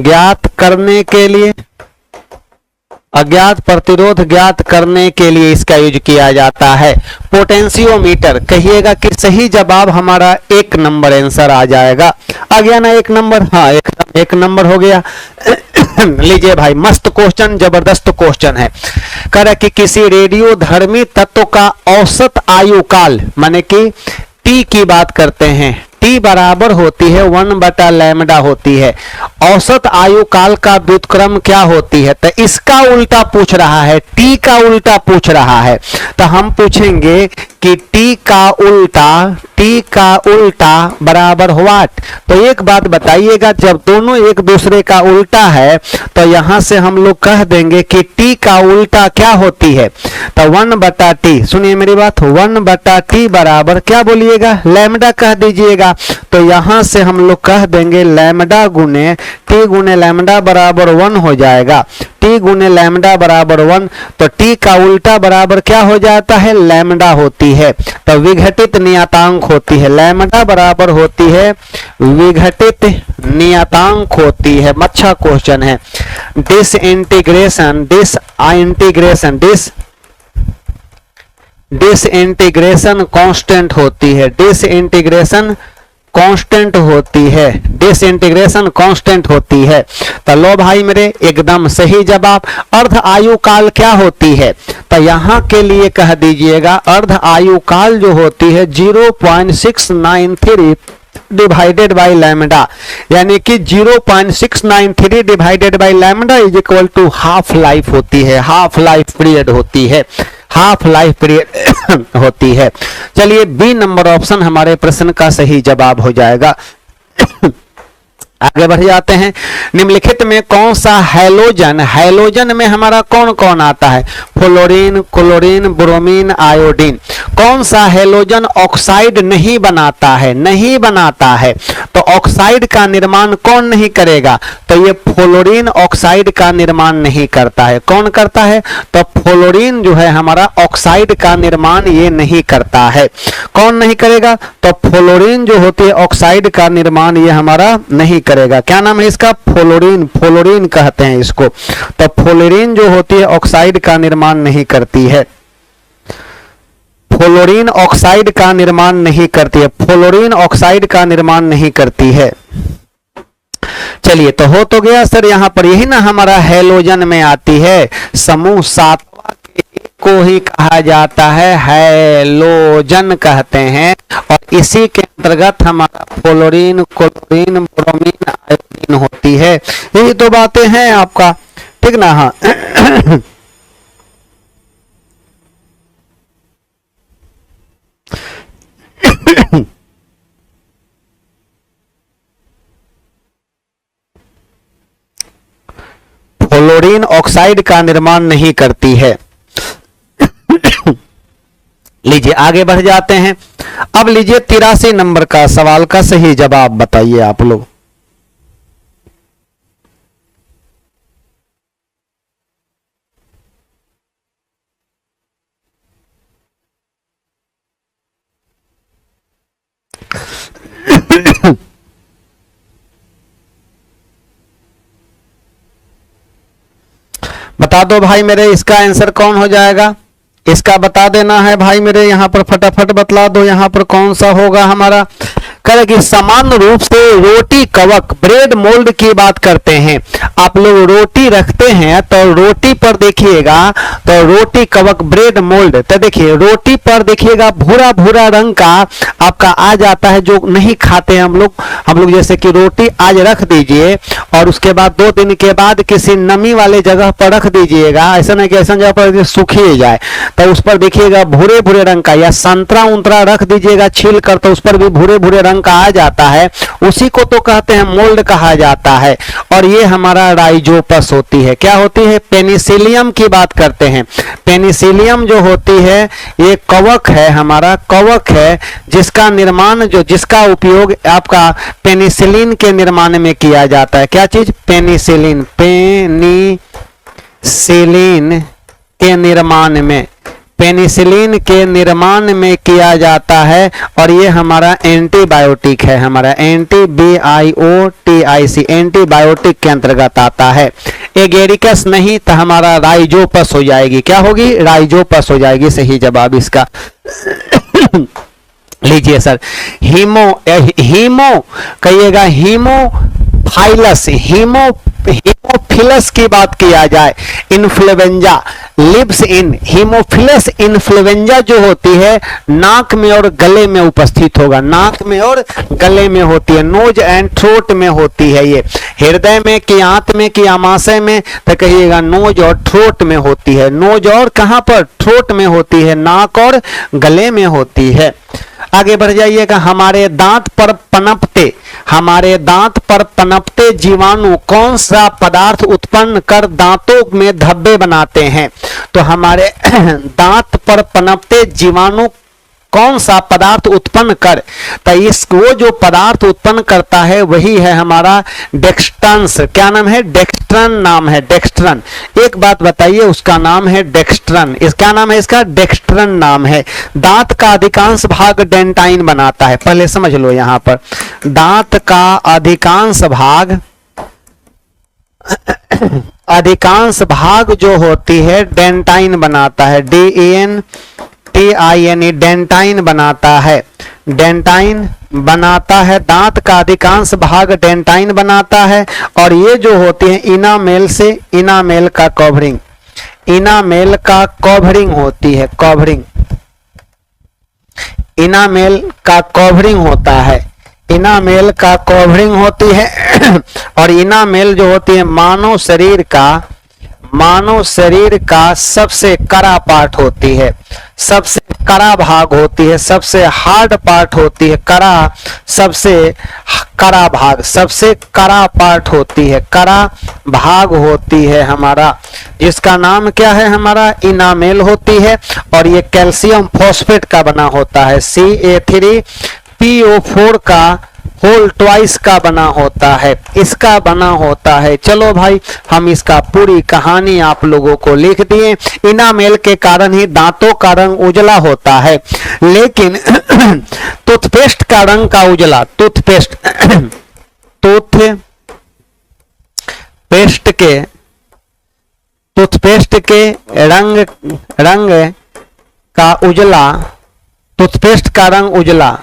अज्ञात प्रतिरोध ज्ञात करने के लिए इसका यूज किया जाता है। पोटेंशियोमीटर, कहिएगा कि सही जवाब हमारा एक नंबर आंसर आ जाएगा। आ गया ना एक नंबर? हाँ एक नंबर हो गया। लीजिए भाई, मस्त क्वेश्चन, जबरदस्त क्वेश्चन है। कह रहा कि किसी रेडियो धर्मी तत्व का औसत आयु काल, माने कि टी की बात करते हैं, टी बराबर होती है 1/लैम्डा होती है। औसत आयु काल का व्युत्क्रम क्या होती है? तो इसका उल्टा पूछ रहा है, टी का उल्टा पूछ रहा है। तो हम पूछेंगे कि टी का उल्टा बराबर व्हाट? तो एक बात बताइएगा, जब दोनों एक दूसरे का उल्टा है तो यहां से हम लोग कह देंगे कि टी का उल्टा क्या होती है? तो 1/t, सुनिए मेरी बात, 1/t बराबर क्या बोलिएगा? लैम्डा कह दीजिएगा। तो यहां से हम लोग कह देंगे लैम्डा गुने टी गुने लैम्डा बराबर 1 हो जाएगा। टी गुने लैम्डा बराबर 1, तो टी का उल्टा बराबर क्या हो जाता है? लैम्डा होती है। तो विघटित नियतांक होती है, लैम्डा बराबर होती है विघटित नियतांक होती है। अच्छा क्वेश्चन है। डिसइंटीग्रेशन कांस्टेंट होती है, डिसइंटीग्रेशन कांस्टेंट होती है। तो लो भाई मेरे, एकदम सही जवाब। अर्ध आयु काल क्या होती है? तो यहां के लिए कह दीजिएगा अर्ध आयु काल जो होती है 0.693 डिवाइडेड बाई लैम्डा, यानी कि 0.693 divided by lambda is equal to half life होती है, हाफ लाइफ पीरियड होती है, हाफ लाइफ पीरियड होती है। चलिए बी नंबर ऑप्शन हमारे प्रश्न का सही जवाब हो जाएगा। आगे बढ़ जाते हैं। निम्नलिखित में कौन सा हैलोजन में हमारा कौन कौन आता है? Fluorine, chlorine, bromine, iodine. कौन सा हैलोजन ऑक्साइड नहीं बनाता है? तो ऑक्साइड का निर्माण कौन नहीं करेगा? तो ये फ्लोरीन ऑक्साइड का निर्माण नहीं करता है। कौन करता है? तो फ्लोरीन जो है हमारा ऑक्साइड का निर्माण ये नहीं करता है। कौन नहीं करेगा? तो फ्लोरीन जो होती है ऑक्साइड का निर्माण ये हमारा नहीं करेगा। क्या नाम है इसका? फ्लोरीन कहते हैं इसको। तो फ्लोरीन जो होती है ऑक्साइड का निर्माण नहीं करती है, फ्लोरीन ऑक्साइड का निर्माण नहीं करती है, फ्लोरीन ऑक्साइड का निर्माण नहीं करती है। चलिए तो हो तो गया सर, यहां पर यही ना हमारा हैलोजन में आती है, समूह 7वां को ही कहा जाता है हैलोजन कहते हैं। और इसी के अंतर्गत हमारा फ्लोरीन, क्लोरीन, ब्रोमीन, आयोडीन होती है। यही तो बातें हैं आपका, ठीक ना? हाँ फ्लोरीन ऑक्साइड का निर्माण नहीं करती है। लीजिए आगे बढ़ जाते हैं। अब लीजिए 83 नंबर का सवाल का सही जवाब बताइए आप लोग। बता दो भाई मेरे, इसका आंसर कौन हो जाएगा? इसका बता देना है भाई मेरे, यहां पर फटाफट बतला दो यहां पर कौन सा होगा हमारा। कह कि सामान्य रूप से रोटी कवक ब्रेड मोल्ड की बात करते हैं। आप लोग रोटी रखते हैं तो रोटी पर देखिएगा तो रोटी कवक ब्रेड मोल्ड, तो देखिए रोटी पर देखिएगा भूरा भूरा रंग का आपका आ जाता है, जो नहीं खाते हम लोग जैसे कि रोटी आज रख दीजिए और उसके बाद 2 दिन के बाद किसी नमी वाले जगह पर रख दीजिएगा, ऐसा नहीं कि ऐसा जगह पर सूखी जाए, तो उस पर देखिएगा भूरे भूरे रंग का, या संतरा उंतरा रख दीजिएगा छील कर तो उस पर भी भूरे भूरे रंग का आ जाता है, उसी को तो कहते हैं मोल्ड कहा जाता है। और ये हमारा राइजोपस होती है। क्या होती है? पेनिसिलियम की बात करते हैं। पेनिसिलियम जो होती है ये कवक है, हमारा कवक है, जिसका निर्माण जिसका उपयोग आपका पेनिसिलिन के निर्माण में किया जाता है। क्या चीज? पेनिसिलिन पेनिसिलिन के निर्माण में किया जाता है। और ये हमारा एंटीबायोटिक है, हमारा BIOTIC एंटीबायोटिक के अंतर्गत आता है। एगेरिकस नहीं तो हमारा राइजोपस हो जाएगी। क्या होगी? राइजोपस हो जाएगी सही जवाब इसका। लीजिए सर, हीमो कहिएगा, हीमोफाइलस हीमोफिलस की बात किया जाए, influenza lives in haemophilus influenza जो होती है नाक में और गले में उपस्थित होगा, नाक में और गले में होती है, नोज एंड थ्रोट में होती है। ये हृदय में कि आंत में कि आमाशय में, तो कहिएगा नोज और थ्रोट में होती है। नोज और कहां पर? थ्रोट में होती है, नाक और गले में होती है। आगे बढ़ जाइएगा। हमारे दांत पर पनपते जीवाणु कौन सा पदार्थ उत्पन्न कर दांतों में धब्बे बनाते हैं? तो हमारे दांत पर पनपते जीवाणु कौन सा पदार्थ उत्पन्न कर, तो वो जो पदार्थ उत्पन्न करता है वही है हमारा डेक्स्ट्रंस। क्या नाम है? डेक्स्ट्रन नाम है, डेक्स्ट्रन। एक बात बताइए, उसका नाम है डेक्स्ट्रन। क्या नाम है इसका? डेक्स्ट्रन नाम है। दांत का अधिकांश भाग डेंटाइन बनाता है, पहले समझ लो। यहां पर दांत का अधिकांश भाग जो होती है डेंटाइन बनाता है, DENTINE, डेंटाइन बनाता है, डेंटाइन बनाता है। दांत का अधिकांश भाग डेंटाइन बनाता है। और ये जो होती है इनामेल से इनामेल का कवरिंग, इनामेल का कवरिंग होती है, कवरिंग, इनामेल का कवरिंग होता है, इनामेल का कवरिंग होती है। और इनामेल जो होती है मानव शरीर का सबसे कड़ा पार्ट होती है, सबसे कड़ा भाग होती है, सबसे हार्ड पार्ट होती है, सबसे कड़ा भाग, सबसे कड़ा पार्ट होती है, कड़ा भाग होती है हमारा, जिसका नाम क्या है? हमारा इनामेल होती है। और ये कैल्शियम फॉस्फेट का बना होता है, CA3PO4 का होल ट्वाइस का बना होता है, इसका बना होता है। चलो भाई, हम इसका पूरी कहानी आप लोगों को लिख दिए। इनामेल के कारण ही दांतों का रंग उजला होता है, लेकिन टूथपेस्ट का रंग का उजला, टूथपेस्ट के रंग का उजला, टूथपेस्ट का रंग उजला,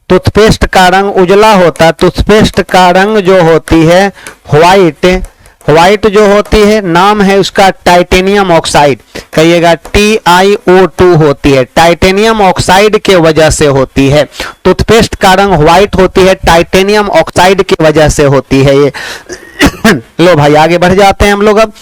टूथपेस्ट का रंग उजला होता है। टूथपेस्ट का रंग जो होती है व्हाइट जो होती है, नाम है उसका टाइटेनियम ऑक्साइड, कहिएगा TiO2 होती है, टाइटेनियम ऑक्साइड के वजह से होती है। टूथपेस्ट का रंग व्हाइट होती है, टाइटेनियम ऑक्साइड की वजह से होती है ये। लो भाई आगे बढ़ जाते हैं हम लोग अब।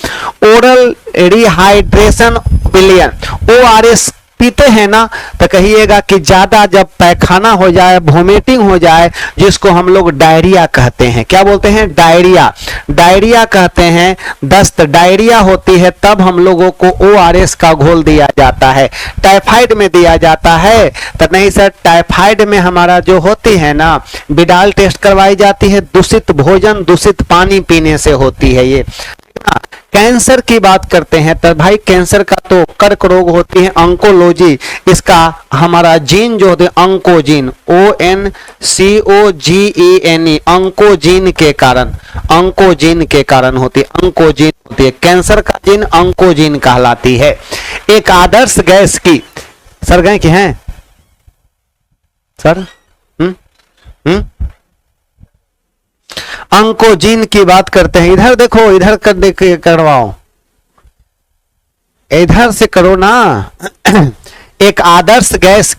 ओरल रिहाइड्रेशन विलियन, ORS पीते हैं ना, तो कहिएगा कि ज्यादा जब पैखाना हो जाए, वोमिटिंग हो जाए, जिसको हम लोग डायरिया कहते हैं। क्या बोलते हैं? डायरिया कहते हैं। दस्त डायरिया होती है, तब हम लोगों को ORS का घोल दिया जाता है। टाइफाइड में दिया जाता है तो नहीं सर, टाइफाइड में हमारा जो होती है ना, विडाल टेस्ट करवाई जाती है, दूषित भोजन दूषित पानी पीने से होती है ये। कैंसर की बात करते हैं तो भाई कैंसर का तो कर्क रोग होती है, अंकोलॉजी, इसका हमारा जीन जो होते हैं अंकोजीन, ONCOGENE, अंकोजीन के कारण होती है, अंकोजीन होती है। कैंसर का जीन अंकोजीन कहलाती है। एक आदर्श गैस की, सर गए कि हैं सर? अंकोजीन की बात करते हैं। इधर देखो, इधर कर देखिए, करवाओ, इधर से करो ना। एक आदर्श गैस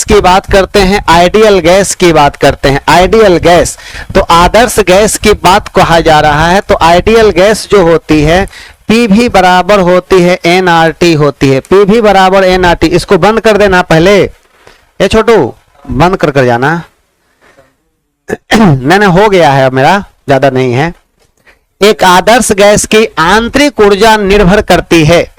की बात करते हैं, आइडियल गैस की बात करते हैं। आइडियल गैस, तो आदर्श गैस की बात कहा जा रहा है। तो आइडियल गैस जो होती है PV बराबर होती है nRT होती है, PV बराबर nRT। इसको बंद कर देना पहले, ये छोटू बंद कर जाना। नहीं हो गया है, मेरा ज्यादा नहीं है। एक आदर्श गैस की आंतरिक ऊर्जा निर्भर करती है,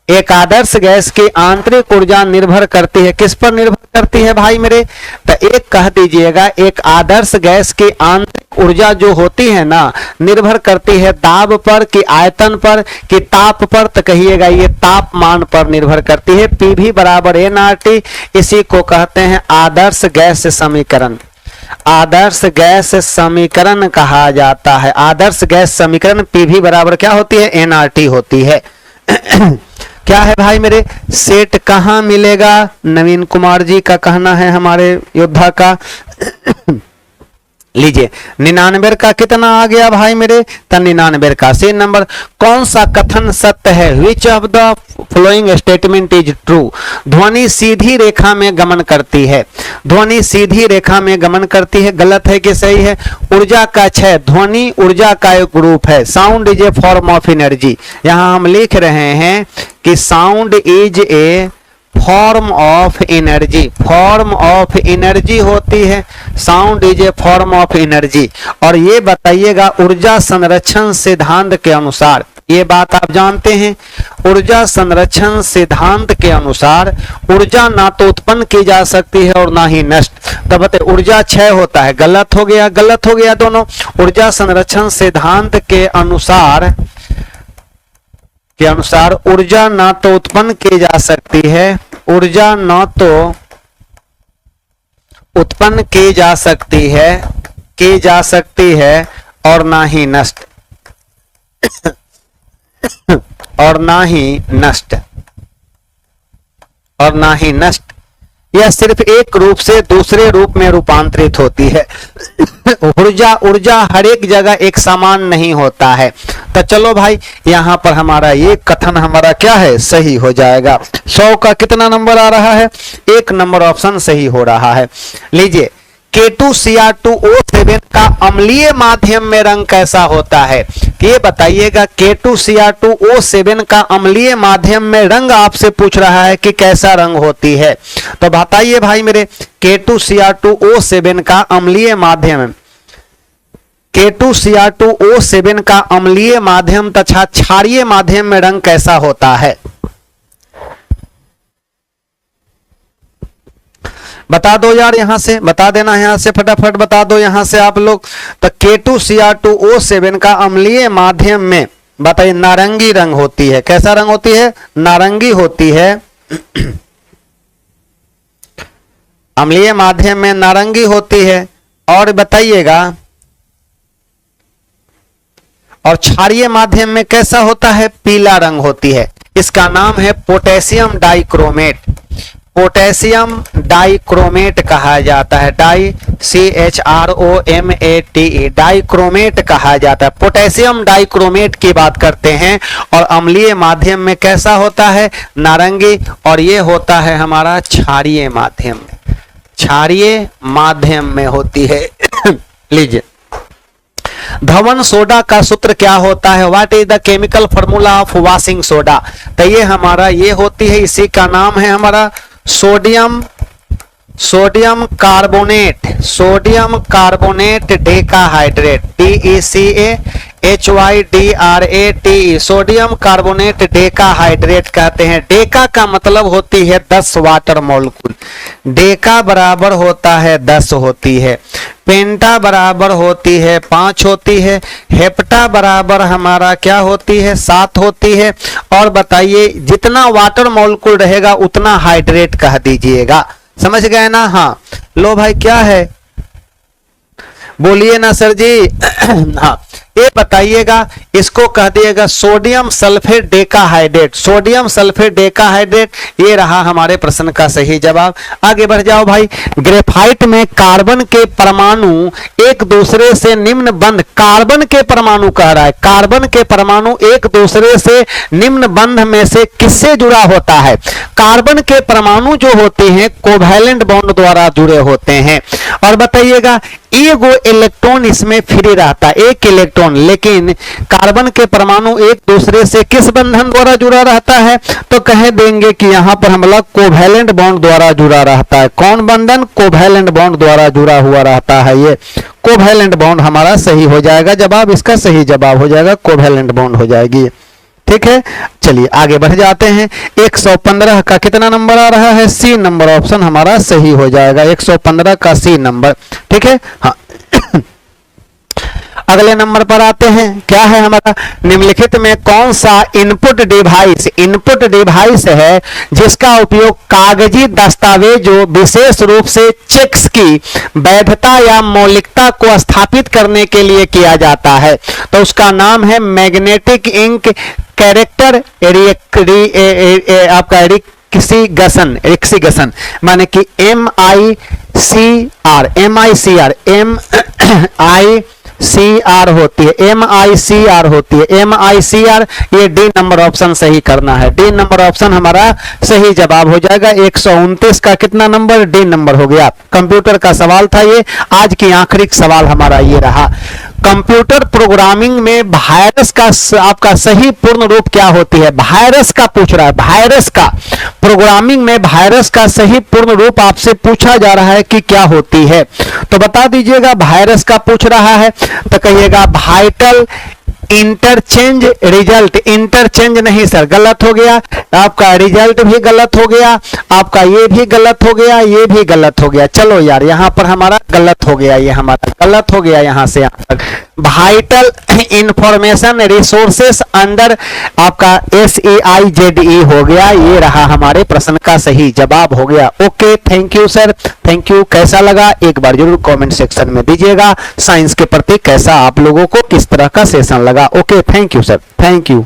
एक आदर्श गैस की आंतरिक ऊर्जा निर्भर करती है। किस पर निर्भर करती है भाई मेरे? तो एक कह दीजिएगा, एक आदर्श गैस की आंतरिक ऊर्जा जो होती है ना, निर्भर करती है दाब पर कि आयतन पर कि ताप पर, तो कहिएगा ये तापमान पर निर्भर करती है। PV बराबर nRT, इसी को कहते हैं आदर्श गैस समीकरण। आदर्श गैस समीकरण कहा जाता है। आदर्श गैस समीकरण PV बराबर क्या होती है? nRT होती है। क्या है भाई मेरे? सेट कहाँ मिलेगा? नवीन कुमार जी का कहना है, हमारे योद्धा का। लीजिए 99 का कितना आ गया भाई मेरे, तो 99 का सी नंबर। कौन सा कथन सत्य है, which of the following statement is true. ध्वनि सीधी रेखा में गमन करती है, ध्वनि सीधी रेखा में गमन करती है, गलत है कि सही है। ऊर्जा का क्षय, ध्वनि ऊर्जा का एक रूप है, sound is a form of energy. यहां हम लिख रहे हैं कि sound is a form of energy, form of energy होती है, sound is a form of energy. और ये बताइएगा ऊर्जा संरक्षण सिद्धांत के अनुसार, ये बात आप जानते हैं, ऊर्जा संरक्षण सिद्धांत के अनुसार ऊर्जा ना तो उत्पन्न की जा सकती है और ना ही नष्ट। तब बताइए ऊर्जा क्षय होता है, गलत हो गया, गलत हो गया दोनों। ऊर्जा संरक्षण सिद्धांत के अनुसार ऊर्जा ना तो उत्पन्न की जा सकती है, ऊर्जा ना तो उत्पन्न की जा सकती है और ना ही नष्ट और ना ही नष्ट। यह सिर्फ एक रूप से दूसरे रूप में रूपांतरित होती है। ऊर्जा हर एक जगह एक समान नहीं होता है। तो चलो भाई यहां पर हमारा ये कथन हमारा क्या है, सही हो जाएगा। 100 का कितना नंबर आ रहा है, 1 नंबर ऑप्शन सही हो रहा है। लीजिए K2Cr2O7 का अम्लीय माध्यम में रंग कैसा होता है, ये बताइएगा। K2Cr2O7 का अम्लीय माध्यम में रंग आपसे पूछ रहा है कि कैसा रंग होती है। तो बताइए भाई मेरे, K2Cr2O7 का अम्लीय माध्यम, K2Cr2O7 का अम्लीय माध्यम तथा क्षारीय माध्यम में रंग कैसा होता है, बता दो यार, यहां से बता देना, यहां से फटाफट बता दो यहां से आप लोग। तो K2Cr2O7 का अम्लीय माध्यम में बताइए नारंगी रंग होती है। कैसा रंग होती है, नारंगी होती है। अम्लीय माध्यम में नारंगी होती है। और बताइएगा, और क्षारीय माध्यम में कैसा होता है, पीला रंग होती है। इसका नाम है पोटेशियम डाइक्रोमेट। पोटेशियम डाइक्रोमेट कहा जाता है, CHROMATE, डाइक्रोमेट कहा जाता है। पोटेशियम डाइक्रोमेट की बात करते हैं। और अम्लीय माध्यम में कैसा होता है, नारंगी। और ये होता है हमारा क्षारीय माध्यम में, क्षारीय माध्यम में होती है। लीजिए धवन सोडा का सूत्र क्या होता है, what is the chemical formula of washing soda. तो ये हमारा ये होती है, इसी का नाम है हमारा sodium carbonate decahydrate, DECAHYDRATE, sodium carbonate decahydrate कहते हैं। डेका का मतलब होती है 10 वाटर मॉलिक्यूल, डेका बराबर होता है 10 होती है, पेंटा बराबर होती है 5 होती है, हेप्टा बराबर हमारा क्या होती है 7 होती है। और बताइए जितना वाटर मॉलिक्यूल रहेगा उतना हाइड्रेट कह दीजिएगा, समझ गए ना। हाँ लो भाई क्या है, बोलिए ना सर जी। हाँ ये बताइएगा, इसको कह दिएगा sodium sulphate decahydrate, sodium sulphate decahydrate. ये रहा हमारे प्रश्न का सही जवाब। आगे बढ़ जाओ भाई। ग्रेफाइट में कार्बन के परमाणु एक दूसरे से निम्न बंध, कार्बन के परमाणु कह रहा है, कार्बन के परमाणु एक दूसरे से निम्न बंध में से किससे जुड़ा होता है। कार्बन के परमाणु जो होते हैं कोवैलेंट बॉन्ड द्वारा जुड़े होते हैं। और बताइएगा एगो इलेक्ट्रॉन इसमें फ्री रहता है, एक इलेक्ट्रॉन, लेकिन कार्बन के परमाणु एक दूसरे से किस बंधन द्वारा जुड़ा रहता है, तो कह देंगे कि यहां पर हमारा कोवैलेंट बॉन्ड द्वारा जुड़ा रहता है। कौन बंधन, कोवैलेंट बॉन्ड द्वारा जुड़ा हुआ रहता है। ये कोवैलेंट बॉन्ड हमारा सही हो जाएगा, जवाब इसका सही जवाब हो जाएगा, कोवैलेंट बॉन्ड हो जाएगी। ठीक है, चलिए आगे बढ़ जाते हैं। 115 का कितना नंबर आ रहा है, सी नंबर ऑप्शन हमारा सही हो जाएगा, 115 का सी नंबर। ठीक है, हाँ। अगले नंबर पर आते हैं, क्या है हमारा, निम्नलिखित में कौन सा इनपुट डिवाइस है जिसका उपयोग कागजी दस्तावेजों विशेष रूप से चेक्स की वैधता या मौलिकता को स्थापित करने के लिए किया जाता है। तो उसका नाम है मैग्नेटिक इंक कैरेक्टर आपका एक्सीगेशन माने कि MICR होती है, MICR होती है, MICR। ये डी नंबर ऑप्शन सही करना है, डी नंबर ऑप्शन हमारा सही जवाब हो जाएगा। 129 का कितना नंबर? डी नंबर हो गया। कंप्यूटर का सवाल था ये, आज की आखिरी सवाल हमारा ये रहा। कंप्यूटर प्रोग्रामिंग में वायरस का आपका सही पूर्ण रूप क्या होती है? वायरस का पूछ रहा है, वायरस का प्रोग्रामिंग में वायरस का सही पूर्ण रूप आपसे पूछा जा रहा है कि क्या होती है, तो बता दीजिएगा। वायरस का पूछ रहा है तो कहिएगा वाइटल इंटरचेंज रिजल्ट। इंटरचेंज नहीं सर, गलत हो गया आपका, रिजल्ट भी गलत हो गया आपका, ये भी गलत हो गया, ये भी गलत हो गया। चलो यार, यहां पर हमारा गलत हो गया, ये हमारा गलत हो गया यहां से यहां तक। वाइटल इंफॉर्मेशन रिसोर्सेस अंडर आपका SEIZE हो गया, ये रहा हमारे प्रश्न का सही जवाब हो गया। Okay, thank you sir, thank you. कैसा लगा एक बार जरूर कमेंट सेक्शन में दीजिएगा। साइंस के प्रति कैसा आप लोगों को किस तरह का सेशन लगा। Okay, thank you sir, thank you.